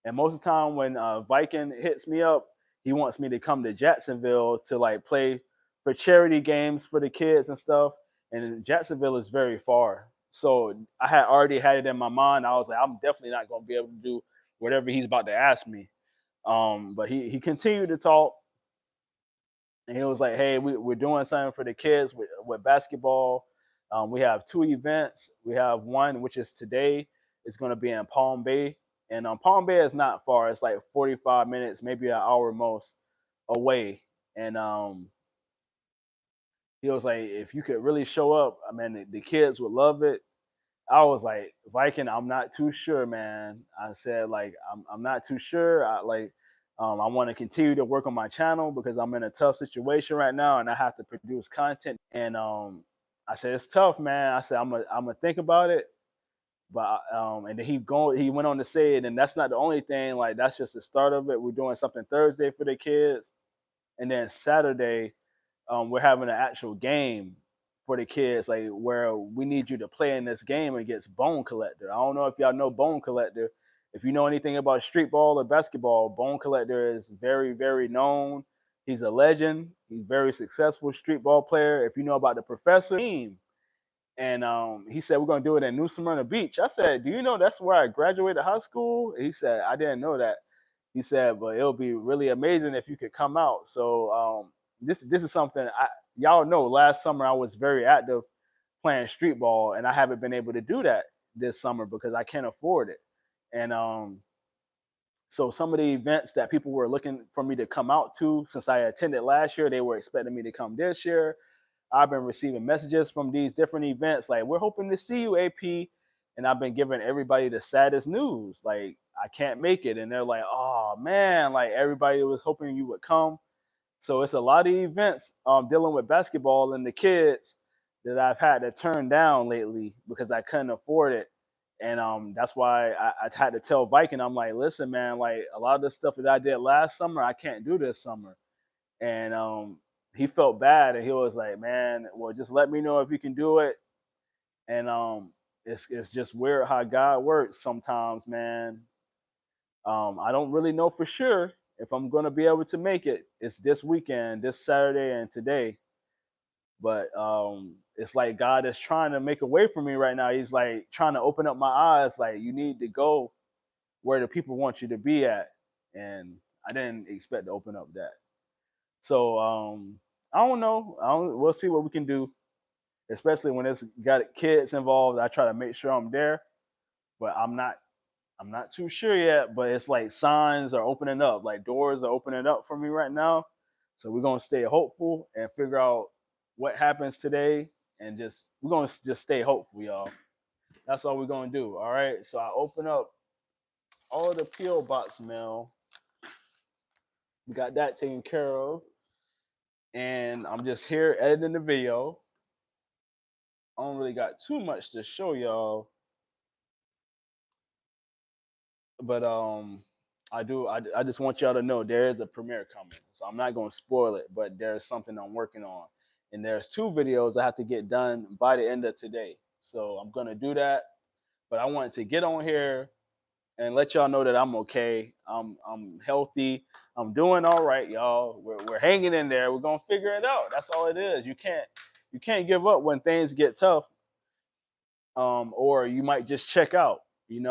And most of the time when Viking hits me up, he wants me to come to Jacksonville to like play for charity games for the kids and stuff. And Jacksonville is very far. So I had already had it in my mind. I was like, I'm definitely not going to be able to do whatever he's about to ask me. But he continued to talk, and he was like, "Hey, we're doing something for the kids with basketball. We have two events. We have one which is today. It's going to be in Palm Bay, and Palm Bay is not far. It's like 45 minutes, maybe an hour most away. And he was like, if you could really show up, I mean, the kids would love it. I was like, Viking, I'm not too sure, man. I said, like, I'm not too sure. I want to continue to work on my channel because I'm in a tough situation right now and I have to produce content. And I said, it's tough, man. I said, I'm gonna think about it. But and then he went on to say it, and that's not the only thing. Like, that's just the start of it. We're doing something Thursday for the kids, and then Saturday we're having an actual game for the kids, like where we need you to play in this game against Bone Collector. I don't know if y'all know Bone Collector. If you know anything about street ball or basketball, Bone Collector is very, very known. He's a legend. He's a very successful street ball player. If you know about the professor team, and he said we're gonna do it in New Smyrna Beach. I said, do you know that's where I graduated high school? He said I didn't know that. He said, but it'll be really amazing if you could come out. So this is something y'all know. Last summer I was very active playing street ball, and I haven't been able to do that this summer because I can't afford it. And so some of the events that people were looking for me to come out to, since I attended last year, they were expecting me to come this year. I've been receiving messages from these different events like, we're hoping to see you, AP. And I've been giving everybody the saddest news. Like, I can't make it. And they're like, oh man, like everybody was hoping you would come. So it's a lot of events dealing with basketball and the kids that I've had to turn down lately because I couldn't afford it. And that's why I had to tell Viking, I'm like, listen, man, like a lot of the stuff that I did last summer, I can't do this summer. And he felt bad, and he was like, "Man, well, just let me know if you can do it." And it's just weird how God works sometimes, man. I don't really know for sure if I'm gonna be able to make it. It's this weekend, this Saturday, and today. But it's like God is trying to make a way for me right now. He's like trying to open up my eyes. Like, you need to go where the people want you to be at, and I didn't expect to open up that. So I don't know. We'll see what we can do, especially when it's got kids involved. I try to make sure I'm there, but I'm not too sure yet. But it's like signs are opening up, like doors are opening up for me right now. So we're gonna stay hopeful and figure out what happens today, and just we're gonna just stay hopeful, y'all. That's all we're gonna do. All right. So I open up all the PO box mail. We got that taken care of, and I'm just here editing the video. I don't really got too much to show y'all, but I just want y'all to know there is a premiere coming. So I'm not gonna spoil it, but there's something I'm working on. And there's two videos I have to get done by the end of today. So I'm gonna do that. But I wanted to get on here and let y'all know that I'm okay. I'm healthy. I'm doing all right, y'all. We're hanging in there. We're gonna figure it out. That's all it is. You can't give up when things get tough, or you might just check out. When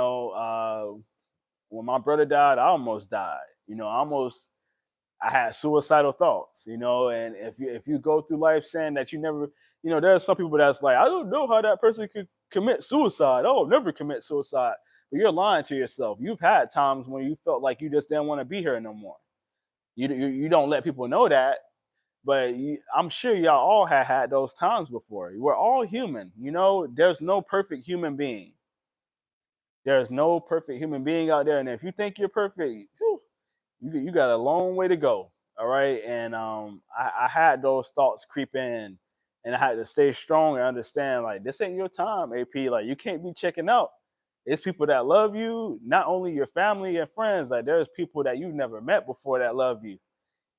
my brother died, I almost died. I had suicidal thoughts. And if you go through life saying that you never, there are some people that's like, I don't know how that person could commit suicide. Oh, never commit suicide. But you're lying to yourself. You've had times when you felt like you just didn't want to be here no more. You don't let people know that, but I'm sure y'all all had those times before. We're all human. There's no perfect human being. There's no perfect human being out there, and if you think you're perfect, whew, you got a long way to go. All right, and I had those thoughts creep in, and I had to stay strong and understand like this ain't your time, AP. Like, you can't be checking out. it's people that love you, not only your family and friends, like there's people that you've never met before that love you.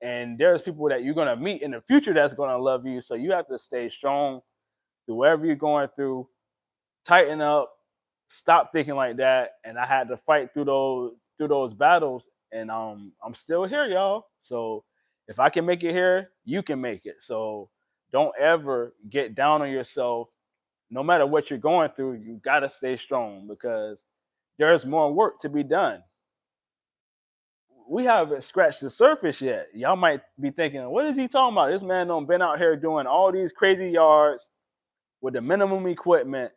And there's people that you're gonna meet in the future that's gonna love you. So you have to stay strong through whatever you're going through, tighten up, stop thinking like that. And I had to fight through those battles. And I'm still here, y'all. So if I can make it here, you can make it. So don't ever get down on yourself. No matter what you're going through, you gotta stay strong because there's more work to be done. We haven't scratched the surface yet. Y'all might be thinking, what is he talking about? This man done been out here doing all these crazy yards with the minimum equipment.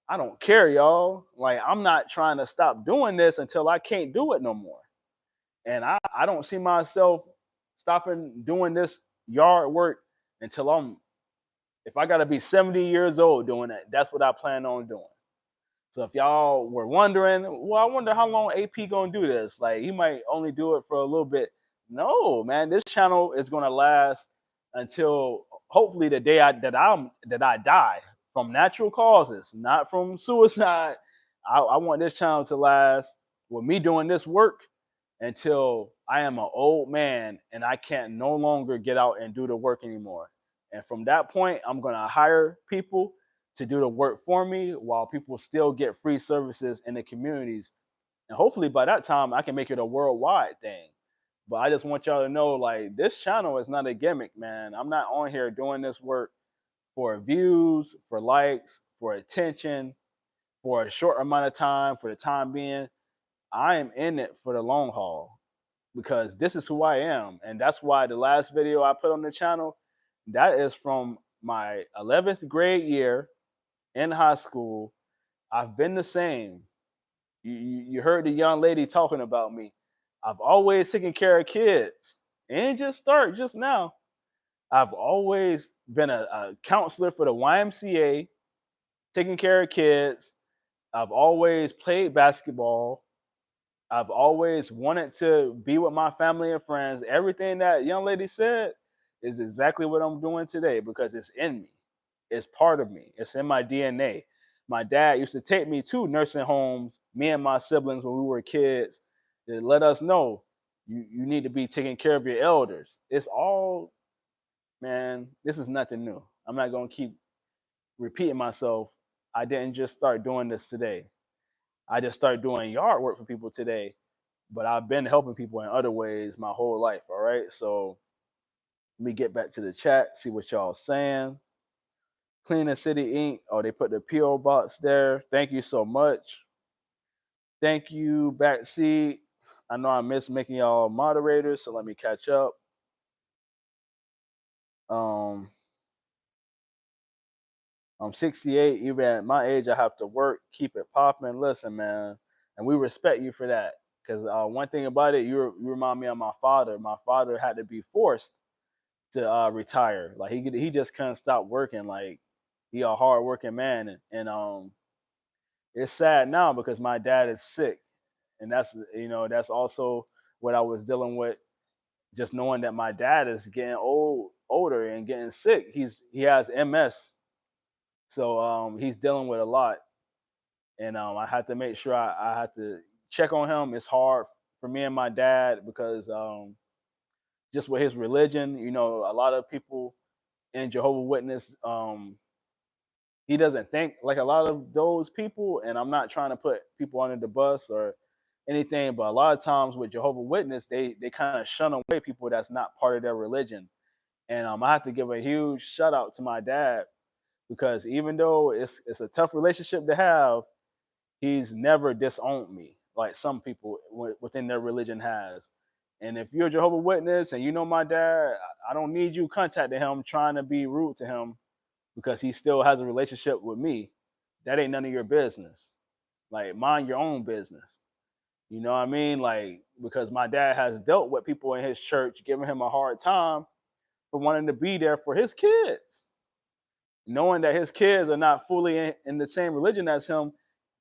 I don't care, y'all. Like, I'm not trying to stop doing this until I can't do it no more. And I don't see myself stopping doing this yard work until if I gotta be 70 years old doing that, that's what I plan on doing. So if y'all were wondering, well, I wonder how long AP gonna do this. Like he might only do it for a little bit. No, man, this channel is gonna last until hopefully the day that I die from natural causes, not from suicide. I want this channel to last with me doing this work until I am an old man and I can't no longer get out and do the work anymore. And from that point, I'm gonna hire people to do the work for me while people still get free services in the communities. And hopefully by that time I can make it a worldwide thing. But I just want y'all to know like this channel is not a gimmick, man. I'm not on here doing this work for views, for likes, for attention, for a short amount of time, for the time being. I am in it for the long haul because this is who I am. And that's why the last video I put on the channel, that is from my 11th grade year in high school. I've been the same. You heard the young lady talking about me. I've always taken care of kids. And just start just now. I've always been a counselor for the YMCA, taking care of kids. I've always played basketball. I've always wanted to be with my family and friends. Everything that young lady said is exactly what I'm doing today because it's in me. It's part of me. It's in my DNA. My dad used to take me to nursing homes, me and my siblings when we were kids, to let us know you need to be taking care of your elders. It's all, man, this is nothing new. I'm not going to keep repeating myself. I didn't just start doing this today. I just started doing yard work for people today, but I've been helping people in other ways my whole life. All right. So let me get back to the chat, see what y'all saying. Clean the City Inc. Oh, they put the P.O. box there. Thank you so much. Thank you, Backseat. I know I missed making y'all moderators, so let me catch up. Um, I'm 68. Even at my age, I have to work, keep it popping. Listen, man, and we respect you for that. Because one thing about it, you remind me of my father. My father had to be forced to retire. Like he just couldn't stop working. Like he a hard working man, and it's sad now because my dad is sick, and that's also what I was dealing with. Just knowing that my dad is getting older and getting sick. He has MS, so he's dealing with a lot, and I had to make sure I had to check on him. It's hard for me and my dad because just with his religion, a lot of people in Jehovah Witness, he doesn't think like a lot of those people. And I'm not trying to put people under the bus or anything, but a lot of times with Jehovah Witness, they kind of shun away people that's not part of their religion. And I have to give a huge shout out to my dad because even though it's a tough relationship to have, he's never disowned me like some people within their religion has. And if you're a Jehovah Witness and you know my dad, I don't need you contacting him trying to be rude to him because he still has a relationship with me. That ain't none of your business. Like mind your own business. You know what I mean? Like because my dad has dealt with people in his church giving him a hard time for wanting to be there for his kids. Knowing that his kids are not fully in the same religion as him,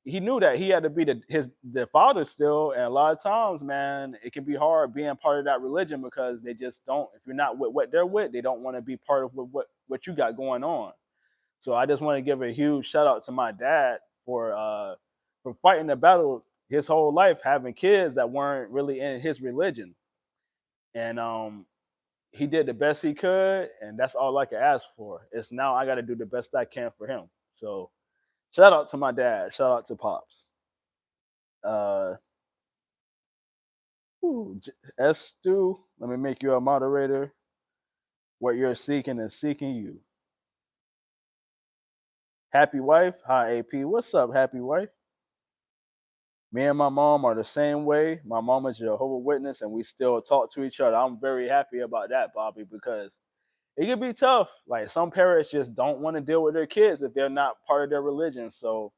he knew that he had to be the father still. And a lot of times, man, it can be hard being part of that religion because they just don't. If you're not with what they're with, they don't want to be part of what you got going on. So I just want to give a huge shout out to my dad for from fighting the battle his whole life, having kids that weren't really in his religion. And he did the best he could, and that's all I can ask for. It's now I got to do the best I can for him. So shout out to my dad. Shout out to pops. Uh, Stu, let me make you a moderator. What you're seeking is seeking you. Happy wife. Hi, AP. What's up, happy wife? Me and my mom are the same way. My mom is Jehovah Witness, and we still talk to each other. I'm very happy about that, Bobby, because it can be tough. Like some parents just don't want to deal with their kids if they're not part of their religion. So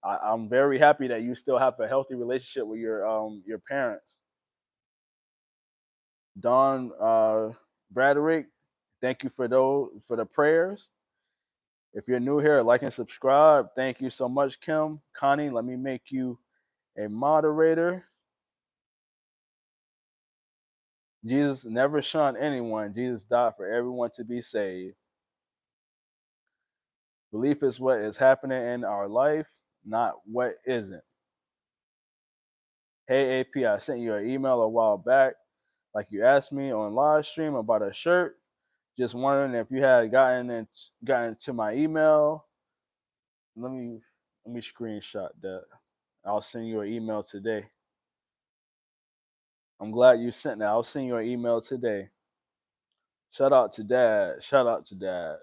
I'm very happy that you still have a healthy relationship with your parents. Don Braderick, thank you for the prayers. If you're new here, like and subscribe. Thank you so much, Kim. Connie, let me make you a moderator. Jesus never shunned anyone. Jesus died for everyone to be saved. Belief is what is happening in our life, not what isn't. Hey AP, I sent you an email a while back, like you asked me on live stream about a shirt. Just wondering if you had gotten to my email. Let me screenshot that. I'll send you an email today. I'm glad you sent that. I'll send you an email today. Shout out to dad. Shout out to dad.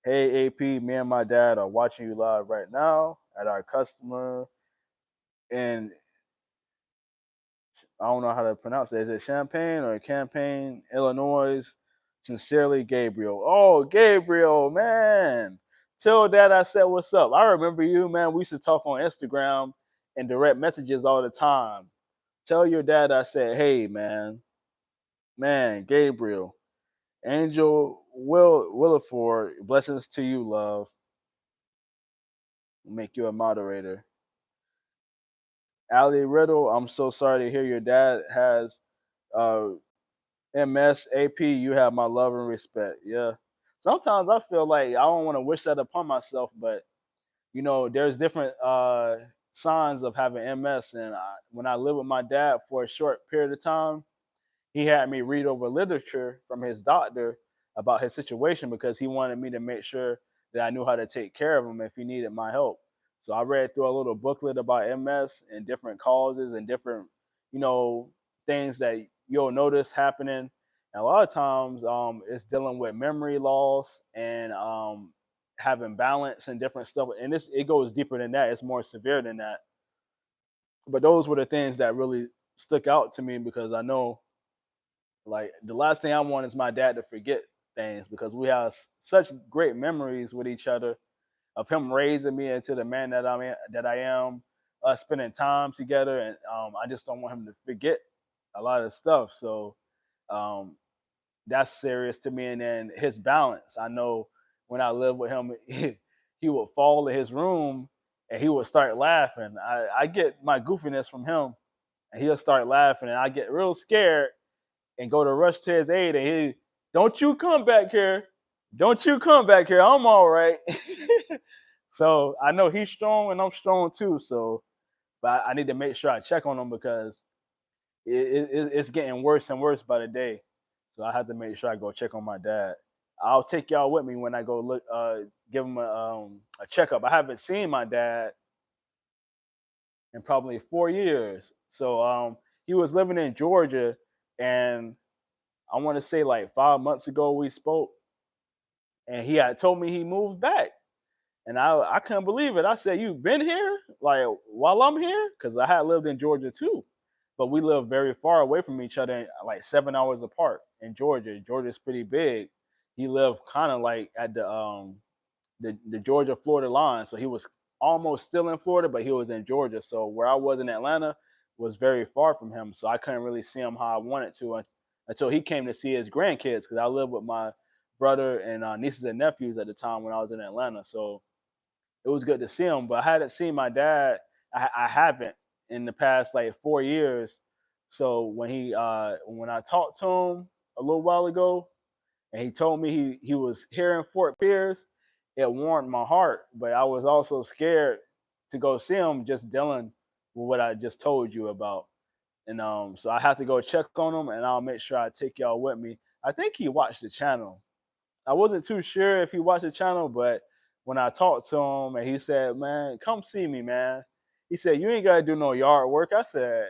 Hey AP, me and my dad are watching you live right now at our customer in I don't know how to pronounce it. Is it Champaign or Campaign, Illinois? Sincerely, Gabriel. Oh, Gabriel, man. Tell dad I said what's up. I remember you, man. We used to talk on Instagram and direct messages all the time. Tell your dad I said, hey, man. Man, Gabriel. Angel Williford, blessings to you, love. Make you a moderator. Ali Riddle, I'm so sorry to hear your dad has uh, MS, AP, you have my love and respect. Yeah. Sometimes I feel like I don't want to wish that upon myself, but there's different signs of having MS. And when I lived with my dad for a short period of time, he had me read over literature from his doctor about his situation because he wanted me to make sure that I knew how to take care of him if he needed my help. So I read through a little booklet about MS and different causes and different, you know, things that you'll notice happening. And a lot of times, it's dealing with memory loss and having balance and different stuff. And it goes deeper than that. It's more severe than that. But those were the things that really stuck out to me because I know like the last thing I want is my dad to forget things because we have such great memories with each other of him raising me into the man that I am, us spending time together, and I just don't want him to forget a lot of stuff. So um, that's serious to me. And then his balance. I know when I lived with him, he would fall in his room and he would start laughing. I get my goofiness from him, and he'll start laughing, and I get real scared and go to rush to his aid, and he, don't you come back here, don't you come back here, I'm all right. So I know he's strong and I'm strong too. So, but I need to make sure I check on him because it's getting worse and worse by the day. So I have to make sure I go check on my dad. I'll take y'all with me when I go look, give him a checkup. I haven't seen my dad in probably 4 years. So he was living in Georgia, and I want to say like 5 months ago we spoke, and he had told me he moved back, and I couldn't believe it. I said, "You been here like while I'm here?" Because I had lived in Georgia too, but we live very far away from each other, like 7 hours apart in Georgia. Georgia's pretty big. He lived kind of like at the Georgia Florida line, so he was almost still in Florida, but he was in Georgia. So where I was in Atlanta was very far from him, so I couldn't really see him how I wanted to until he came to see his grandkids because I lived with my brother and nieces and nephews at the time when I was in Atlanta. So it was good to see him, but I hadn't seen my dad. I haven't in the past like 4 years. So when I talked to him a little while ago, and he told me he was here in Fort Pierce, it warmed my heart. But I was also scared to go see him just dealing with what I just told you about. And so I have to go check on him, and I'll make sure I take y'all with me. I think he watched the channel. I wasn't too sure if he watched the channel, but when I talked to him and he said, "Man, come see me, man." He said, "You ain't gotta do no yard work." I said,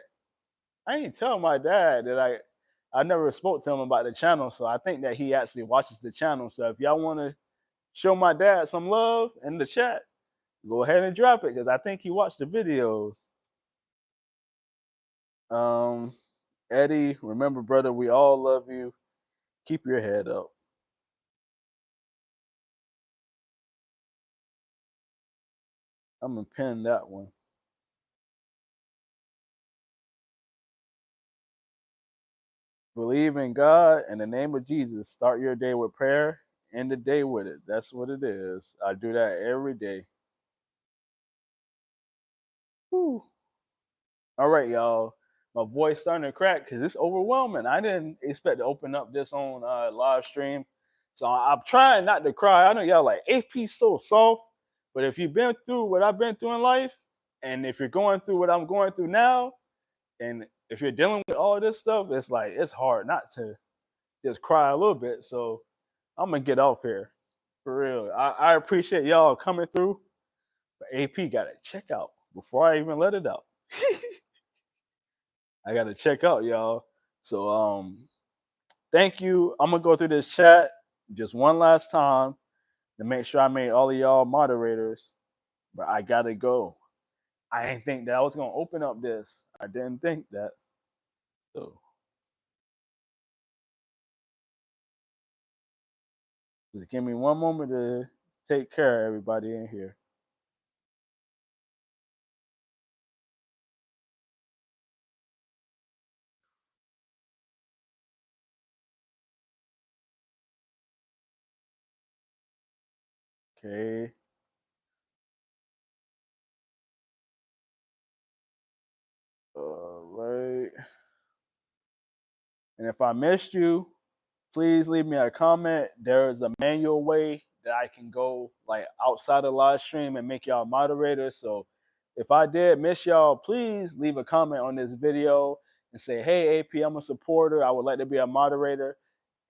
"I ain't telling my dad that I never spoke to him about the channel." So I think that he actually watches the channel. So if y'all want to show my dad some love in the chat, go ahead and drop it because I think he watched the video. Um, Eddie, remember, brother, we all love you. Keep your head up. I'm gonna pin that one. Believe in God in the name of Jesus. Start your day with prayer. End the day with it. That's what it is. I do that every day. Whew. All right, y'all. My voice starting to crack because it's overwhelming. I didn't expect to open up this on live stream. So I'm trying not to cry. I know y'all like AP so soft, but if you've been through what I've been through in life, and if you're going through what I'm going through now, and if you're dealing with all this stuff, it's like it's hard not to just cry a little bit. So I'm gonna get off here for real. I appreciate y'all coming through. But AP got to check out before I even let it out. I got to check out, y'all. So thank you. I'm gonna go through this chat just one last time to make sure I made all of y'all moderators. But I gotta go. I didn't think that I was gonna open up this. I didn't think that. So just give me one moment to take care of everybody in here. Okay. All right. And if I missed you, please leave me a comment. There is a manual way that I can go like outside of live stream and make y'all moderators. So if I did miss y'all, please leave a comment on this video and say, "Hey, AP, I'm a supporter. I would like to be a moderator,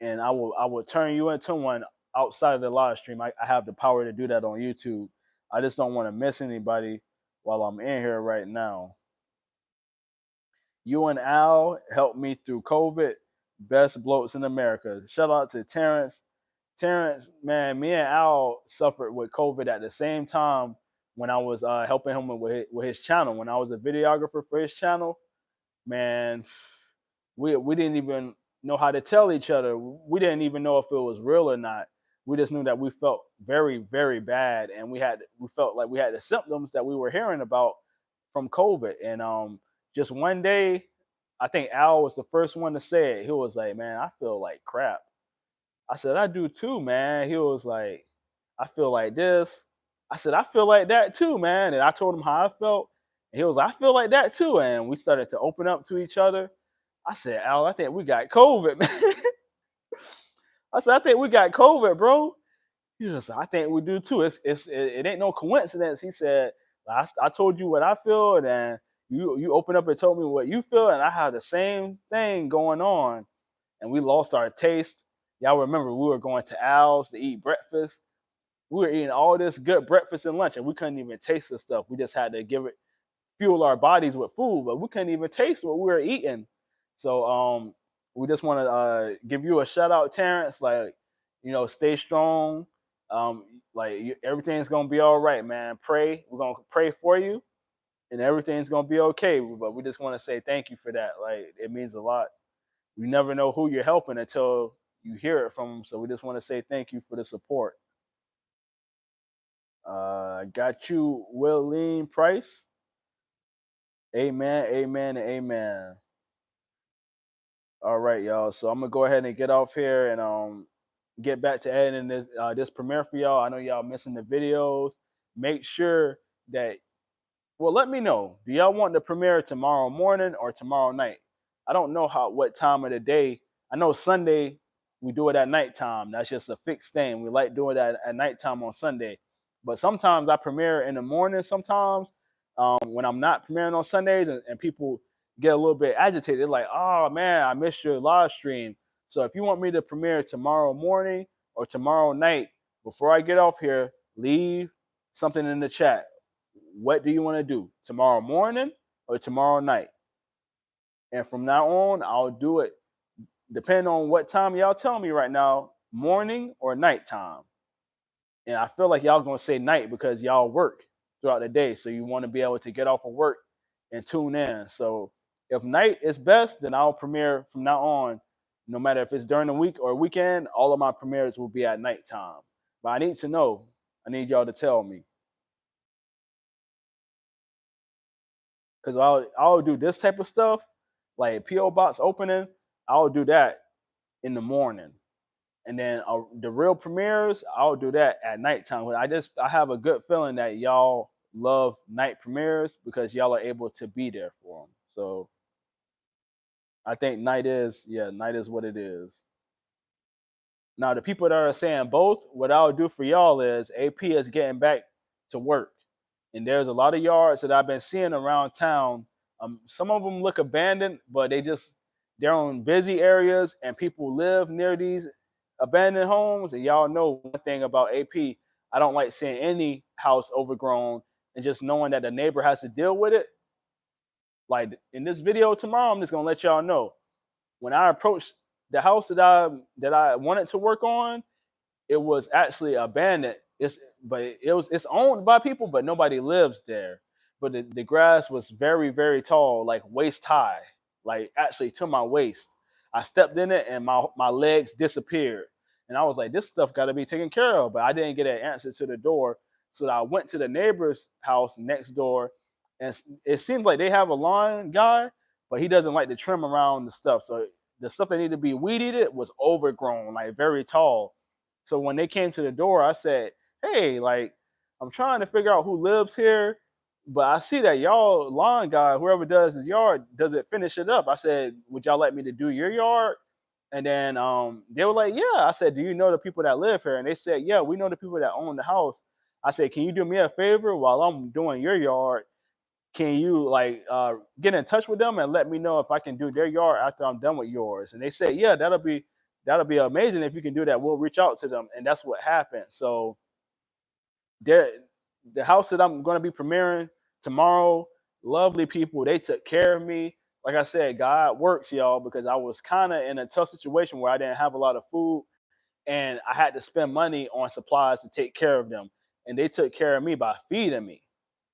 and I will turn you into one outside of the live stream. I have the power to do that on YouTube. I just don't want to miss anybody while I'm in here right now. You and Al helped me through COVID. Best blokes in America. Shout out to Terrence. Terrence, man, me and Al suffered with COVID at the same time when I was helping him with his channel. When I was a videographer for his channel, man, we didn't even know how to tell each other. We didn't even know if it was real or not. We just knew that we felt very, very bad, and we felt like we had the symptoms that we were hearing about from COVID. And just one day, I think Al was the first one to say it. He was like, "Man, I feel like crap." I said, "I do too, man." He was like, "I feel like this." I said, "I feel like that too, man." And I told him how I felt. And he was like, "I feel like that too." And we started to open up to each other. I said, "Al, I think we got COVID, man." I said, "I think we got COVID, bro." He was like, "I think we do too. It ain't no coincidence." He said, I told you what I feel, and then you opened up and told me what you feel, and I had the same thing going on, and we lost our taste. Y'all remember we were going to Al's to eat breakfast. We were eating all this good breakfast and lunch, and we couldn't even taste the stuff. We just had to fuel our bodies with food, but we couldn't even taste what we were eating. So we just want to give you a shout out, Terrence. Like, stay strong. Everything's gonna be all right, man. Pray. We're gonna pray for you, and everything's gonna be okay. But we just want to say thank you for that. Like, it means a lot. You never know who you're helping until you hear it from them. So we just want to say thank you for the support. Got you, Willeen Price. Amen, amen, and amen. All right, y'all. So I'm gonna go ahead and get off here and get back to editing this premiere for y'all. I know y'all missing the videos. Make sure that let me know. Do y'all want the premiere tomorrow morning or tomorrow night? I don't know what time of the day. I know Sunday we do it at nighttime. That's just a fixed thing. We like doing that at nighttime on Sunday. But sometimes I premiere in the morning. Sometimes when I'm not premiering on Sundays, and people get a little bit agitated, they're like, "Oh man, I missed your live stream." So if you want me to premiere tomorrow morning or tomorrow night, before I get off here, leave something in the chat. What do you want to do? Tomorrow morning or tomorrow night? And from now on, I'll do it depending on what time y'all tell me right now, morning or nighttime. And I feel like y'all gonna say night because y'all work throughout the day, so you want to be able to get off of work and tune in. So if night is best, then I'll premiere from now on. No matter if it's during the week or weekend, all of my premieres will be at nighttime. But I need to know. I need y'all to tell me because I'll do this type of stuff like PO box opening. I'll do that in the morning. And then the real premieres, I'll do that at nighttime. I have a good feeling that y'all love night premieres because y'all are able to be there for them. So I think night is what it is. Now the people that are saying both, what I'll do for y'all is AP is getting back to work, and there's a lot of yards that I've been seeing around town. Some of them look abandoned, but they're on busy areas, and people live near these abandoned homes. And y'all know one thing about AP, I don't like seeing any house overgrown, and just knowing that the neighbor has to deal with it. Like in this video tomorrow, I'm just gonna let y'all know when I approached the house that I wanted to work on, it was actually abandoned. It's owned by people, but nobody lives there. But the grass was very, very tall, like waist high, like actually to my waist. I stepped in it and my legs disappeared. And I was like, this stuff gotta be taken care of. But I didn't get an answer to the door. So I went to the neighbor's house next door, and it seems like they have a lawn guy, but he doesn't like to trim around the stuff. So the stuff that needed to be weed eated was overgrown, like very tall. So when they came to the door, I said, "Hey, like I'm trying to figure out who lives here, but I see that y'all lawn guy, whoever does the yard, doesn't finish it up." I said, "Would y'all like me to do your yard?" And then they were like, "Yeah." I said, "Do you know the people that live here?" And they said, "Yeah, we know the people that own the house." I said, "Can you do me a favor while I'm doing your yard? Can you like get in touch with them and let me know if I can do their yard after I'm done with yours?" And they said, "Yeah, that'll be amazing if you can do that. We'll reach out to them." And that's what happened. So there, the house that I'm going to be premiering tomorrow, lovely people. They took care of me. Like I said, God works, y'all, because I was kind of in a tough situation where I didn't have a lot of food and I had to spend money on supplies to take care of them. And they took care of me by feeding me.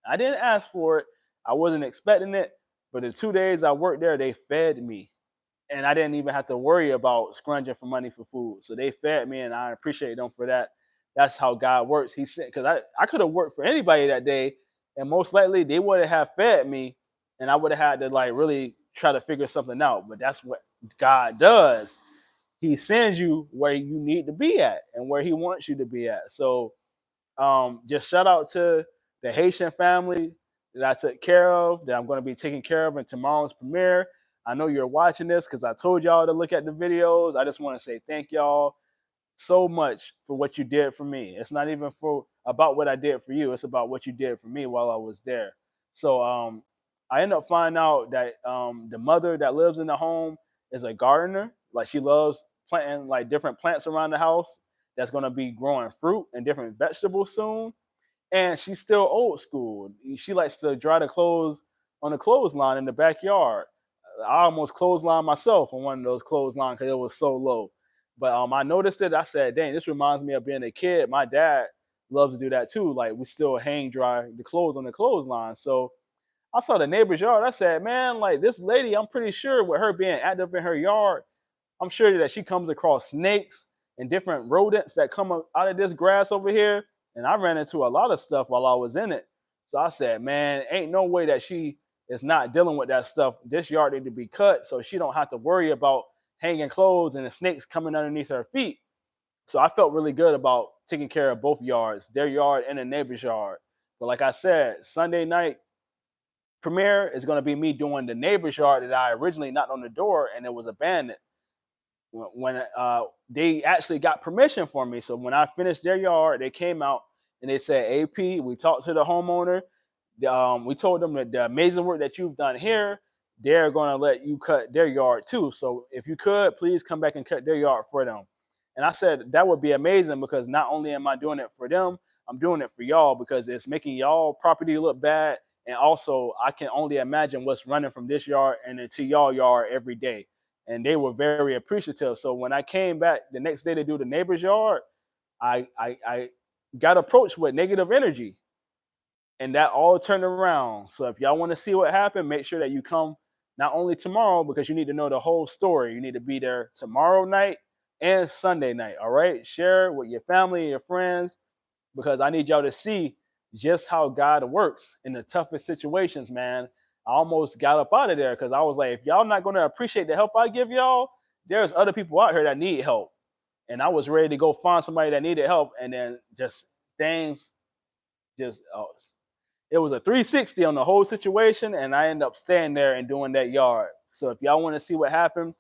I didn't ask for it. I wasn't expecting it. But the 2 days I worked there, they fed me. And I didn't even have to worry about scrounging for money for food. So they fed me, and I appreciate them for that. That's how God works. He said, because I could have worked for anybody that day, and most likely they would have fed me, and I would have had to like really try to figure something out. But that's what God does. He sends you where you need to be at and where He wants you to be at. So just shout out to the Haitian family that I took care of, that I'm going to be taking care of in tomorrow's premiere. I know you're watching this because I told y'all to look at the videos. I just want to say thank y'all so much for what you did for me. It's not even for about what I did for you. It's about what you did for me while I was there. So I ended up finding out that the mother that lives in the home is a gardener. Like she loves planting like different plants around the house that's going to be growing fruit and different vegetables soon. And she's still old school. She likes to dry the clothes on the clothesline in the backyard. I almost clotheslined myself on one of those clotheslines because it was so low. But I noticed it. I said, "Dang, this reminds me of being a kid." My dad loves to do that too. Like we still hang dry the clothes on the clothesline. So I saw the neighbor's yard. I said, "Man, like this lady, I'm pretty sure with her being active in her yard, I'm sure that she comes across snakes and different rodents that come out of this grass over here." And I ran into a lot of stuff while I was in it. So I said, "Man, ain't no way that she is not dealing with that stuff. This yard need to be cut so she don't have to worry about hanging clothes and the snakes coming underneath her feet." So I felt really good about taking care of both yards, their yard and the neighbor's yard. But like I said, Sunday night premiere is going to be me doing the neighbor's yard that I originally knocked on the door and it was abandoned. When they actually got permission for me. So when I finished their yard, they came out and they said, AP, we talked to the homeowner. We told them that the amazing work that you've done here, they're going to let you cut their yard too. So if you could, please come back and cut their yard for them. And I said, that would be amazing because not only am I doing it for them, I'm doing it for y'all because it's making y'all property look bad. And also, I can only imagine what's running from this yard and into y'all yard every day. And they were very appreciative. So when I came back the next day to do the neighbor's yard, I got approached with negative energy, and that all turned around. So if y'all want to see what happened, make sure that you come not only tomorrow because you need to know the whole story. You need to be there tomorrow night and Sunday night. All right, share with your family and your friends because I need y'all to see just how God works in the toughest situations, man. I almost got up out of there because I was like, if y'all not going to appreciate the help I give y'all, there's other people out here that need help. And I was ready to go find somebody that needed help, and then just things just it was a 360 on the whole situation, and I ended up staying there and doing that yard. So if y'all want to see what happened,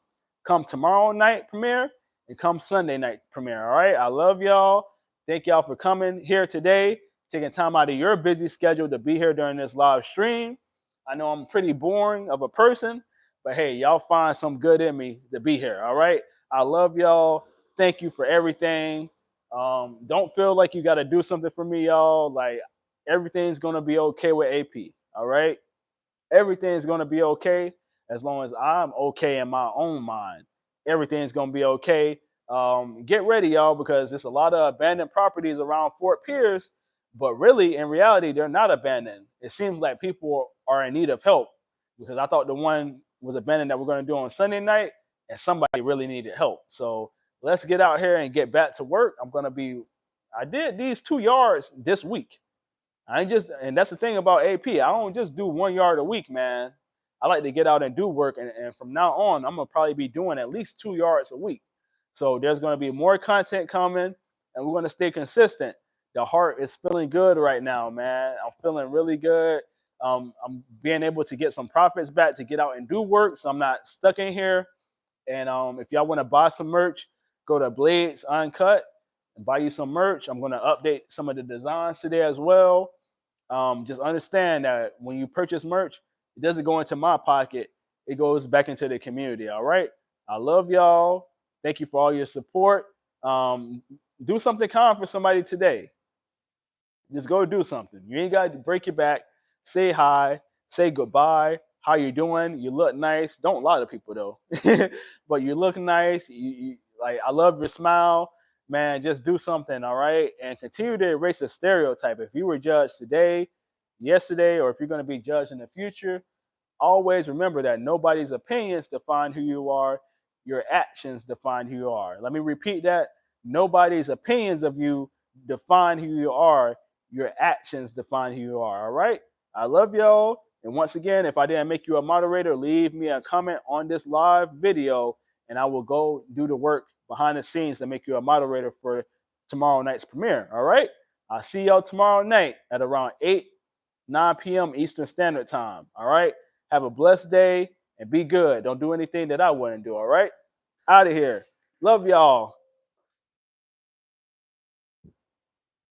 come tomorrow night premiere and come Sunday night premiere. All right, I love y'all. Thank y'all for coming here today, taking time out of your busy schedule to be here during this live stream. I know I'm pretty boring of a person, but hey, y'all find some good in me to be here. All right, I love y'all. Thank you for everything. Don't feel like you got to do something for me, y'all. Like, everything's gonna be okay with AP. All right, everything's gonna be okay as long as I'm okay in my own mind. Everything's gonna be okay. Get ready, y'all, because there's a lot of abandoned properties around Fort Pierce, but really, in reality, they're not abandoned. It seems like people are in need of help because I thought the one was abandoned that we're gonna do on Sunday night, and somebody really needed help. So let's get out here and get back to work. I did these 2 yards this week. I ain't just, and that's the thing about AP. I don't just do 1 yard a week, man. I like to get out and do work, and from now on, I'm gonna probably be doing at least 2 yards a week. So there's gonna be more content coming, and we're gonna stay consistent. The heart is feeling good right now, man. I'm feeling really good. I'm being able to get some profits back to get out and do work, so I'm not stuck in here. And if y'all want to buy some merch, go to Blades Uncut and buy you some merch. I'm gonna update some of the designs today as well. Just understand that when you purchase merch, it doesn't go into my pocket. It goes back into the community. All right. I love y'all. Thank you for all your support. Do something kind for somebody today. Just go do something. You ain't got to break your back. Say hi. Say goodbye. How you doing? You look nice. Don't lie to people though. But you look nice. Like, I love your smile. Man, just do something, all right? And continue to erase the stereotype. If you were judged today, yesterday, or if you're going to be judged in the future, always remember that nobody's opinions define who you are. Your actions define who you are. Let me repeat that. Nobody's opinions of you define who you are. Your actions define who you are. All right. I love y'all. And once again, if I didn't make you a moderator, leave me a comment on this live video, and I will go do the work behind the scenes to make you a moderator for tomorrow night's premiere. All right. I'll see y'all tomorrow night at around 9 p.m. Eastern Standard Time. All right. Have a blessed day and be good. Don't do anything that I wouldn't do. All right. Out of here. Love y'all.